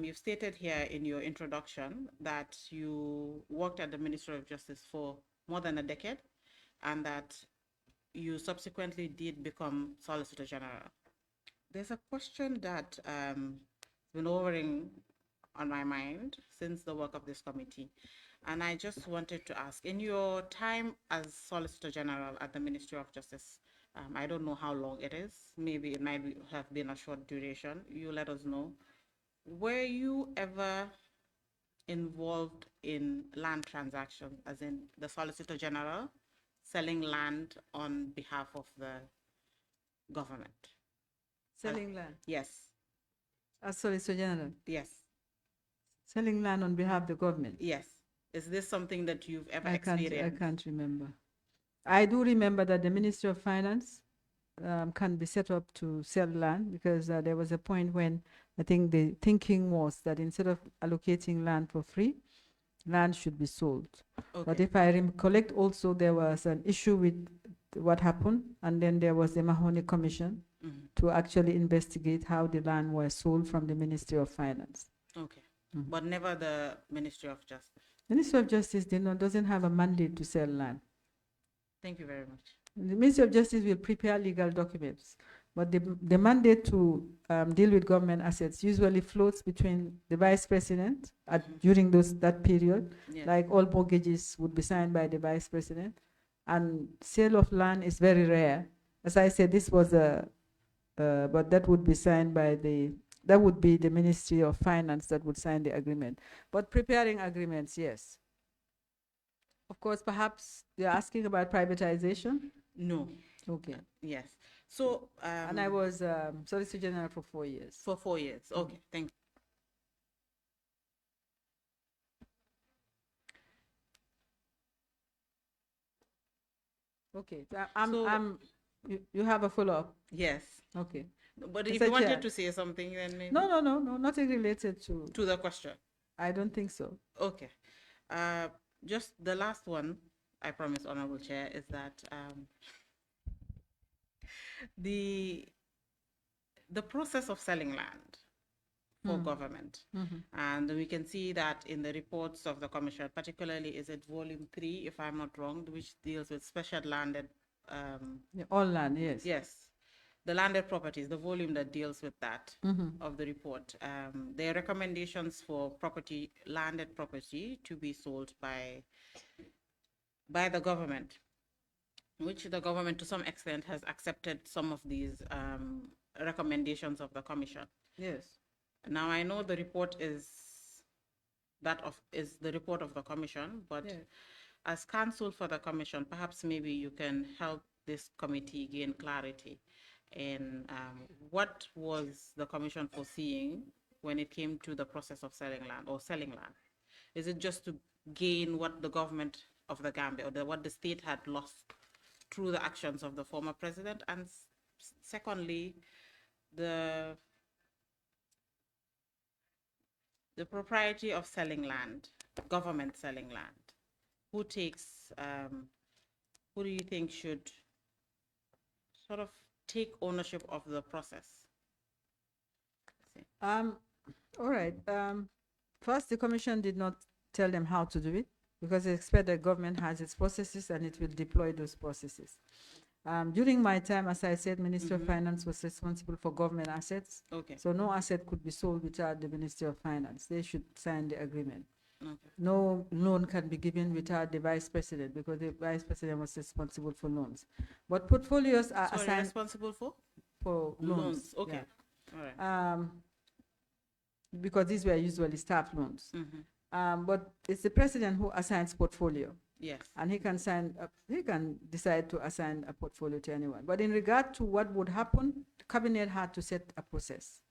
you've stated here in your introduction that you worked at the Ministry of Justice for more than a decade, and that you subsequently did become Solicitor General. There's a question that has been hovering on my mind since the work of this committee. And I just wanted to ask, in your time as Solicitor General at the Ministry of Justice, I don't know how long it is, maybe it might have been a short duration, you let us know. Were you ever involved in land transactions, as in the Solicitor General selling land on behalf of the government. Selling land. Yes, As Solicitor General. yes, Selling land on behalf of the government. yes. Is this something that you've ever I experienced? can't remember. I do remember that the Ministry of Finance can be set up to sell land because there was a point when I think the thinking was that instead of allocating land for free, land should be sold. Okay. But if I recollect also, there was an issue with what happened, and then there was the Mahoney Commission to actually investigate how the land was sold from the Ministry of Finance. Okay. But never the Ministry of Justice. Ministry of Justice doesn't have a mandate to sell land. Thank you very much. The Ministry of Justice will prepare legal documents, but the mandate to deal with government assets usually floats between the Vice President during that period. Yes. Like all mortgages would be signed by the Vice President, and sale of land is very rare. As I said, this was but that would be signed by that would be the Ministry of Finance that would sign the agreement. But preparing agreements, yes. Of course, perhaps you're asking about privatization? No. Okay. Yes. So. And I was Solicitor General for 4 years. For 4 years. Okay. Thank you. Okay. You have a follow-up? Yes. Okay. But if Mr. you wanted Chair. to say something, then maybe. No, nothing related to To the question. I don't think so. Okay. Just the last one, I promise, Honorable Chair, is that the process of selling land for government, and we can see that in the reports of the Commission, particularly is it Volume 3, if I'm not wrong, which deals with special landed. All land, yes. Yes. The landed properties, the volume that deals with that of the report. There are recommendations for landed property to be sold by the government, which the government to some extent has accepted some of these recommendations of the Commission. Yes. Now I know the report is the report of the Commission, but yes. As counsel for the Commission, perhaps maybe you can help this committee gain clarity. And what was the Commission foreseeing when it came to the process of selling land or selling land? Is it just to gain what the government of the Gambia or what the state had lost through the actions of the former president? And secondly, the propriety of selling land, government selling land. Who do you think should sort of take ownership of the process? All right. First, the Commission did not tell them how to do it because they expect the government has its processes and it will deploy those processes. During my time, as I said, Ministry of Finance was responsible for government assets. Okay. So no asset could be sold without the Ministry of Finance. They should sign the agreement. Okay. No loan can be given without the Vice President because the Vice President was responsible for loans. But portfolios are assigned responsible for loans. Okay. Yeah. All right. Because these were usually staff loans. But it's the President who assigns portfolio. Yes. And he can decide to assign a portfolio to anyone. But in regard to what would happen, the Cabinet had to set a process.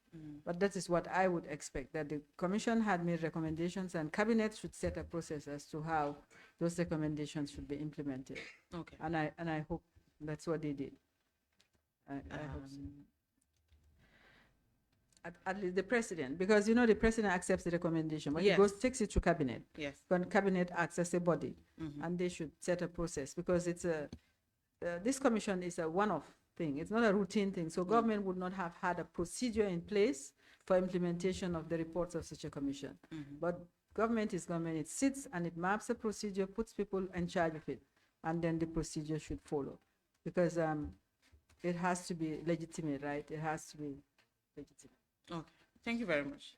But that is what I would expect, that the Commission had made recommendations and Cabinet should set a process as to how those recommendations should be implemented. Okay. And I hope that's what they did. I hope so. At least the President, because the President accepts the recommendation, but yes. he takes it to Cabinet. Yes. When Cabinet acts as a body, and they should set a process because it's this Commission is a one-off thing. It's not a routine thing. So government would not have had a procedure in place for implementation of the reports of such a commission. But government is government. It sits and it maps a procedure, puts people in charge of it, and then the procedure should follow. Because it has to be legitimate, right? It has to be legitimate. Okay. Thank you very much.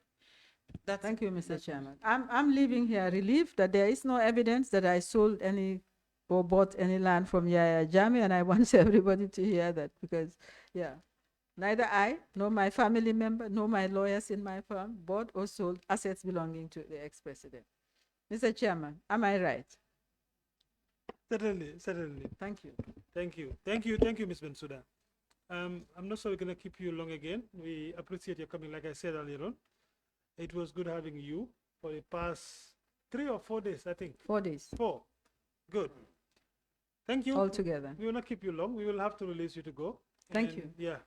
Thank you, Mr. Chairman. I'm leaving here relieved that there is no evidence that I sold any or bought any land from Yaya Jammeh, and I want everybody to hear that because, yeah, neither I, nor my family member, nor my lawyers in my firm bought or sold assets belonging to the ex-president. Mr. Chairman, am I right? Certainly. Thank you. Thank you, Ms. Bensouda. I'm not sure we're going to keep you long again. We appreciate your coming, like I said earlier on. It was good having you for the past 3 or 4 days, I think. 4 days 4. Good. Thank you. altogether. We will not keep you long. We will have to release you to go. Thank And, you. Yeah.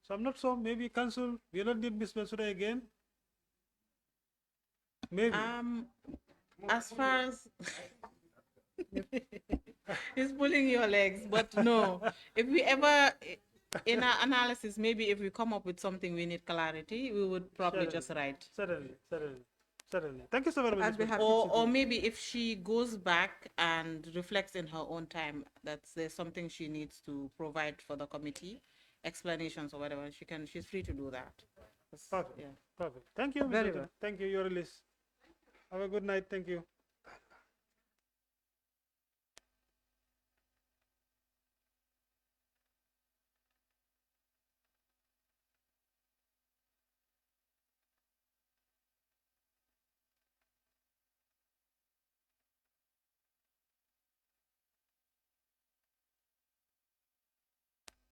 So I'm not sure. Maybe Counsel, we will not need Ms. Bensouda again. Maybe. As far as he's pulling your legs, but no. If we ever, in our analysis, maybe if we come up with something we need clarity, we would probably just write. Certainly. Thank you so very much. I'd be Ms. happy Bensouda. to Or do. maybe if she goes back and reflects in her own time that there's something she needs to provide for the committee, explanations or whatever, she's free to do that. Perfect. Yeah. Perfect. Thank you, Ms. Very Bensouda. well. Thank you. Your release. Have a good night. Thank you.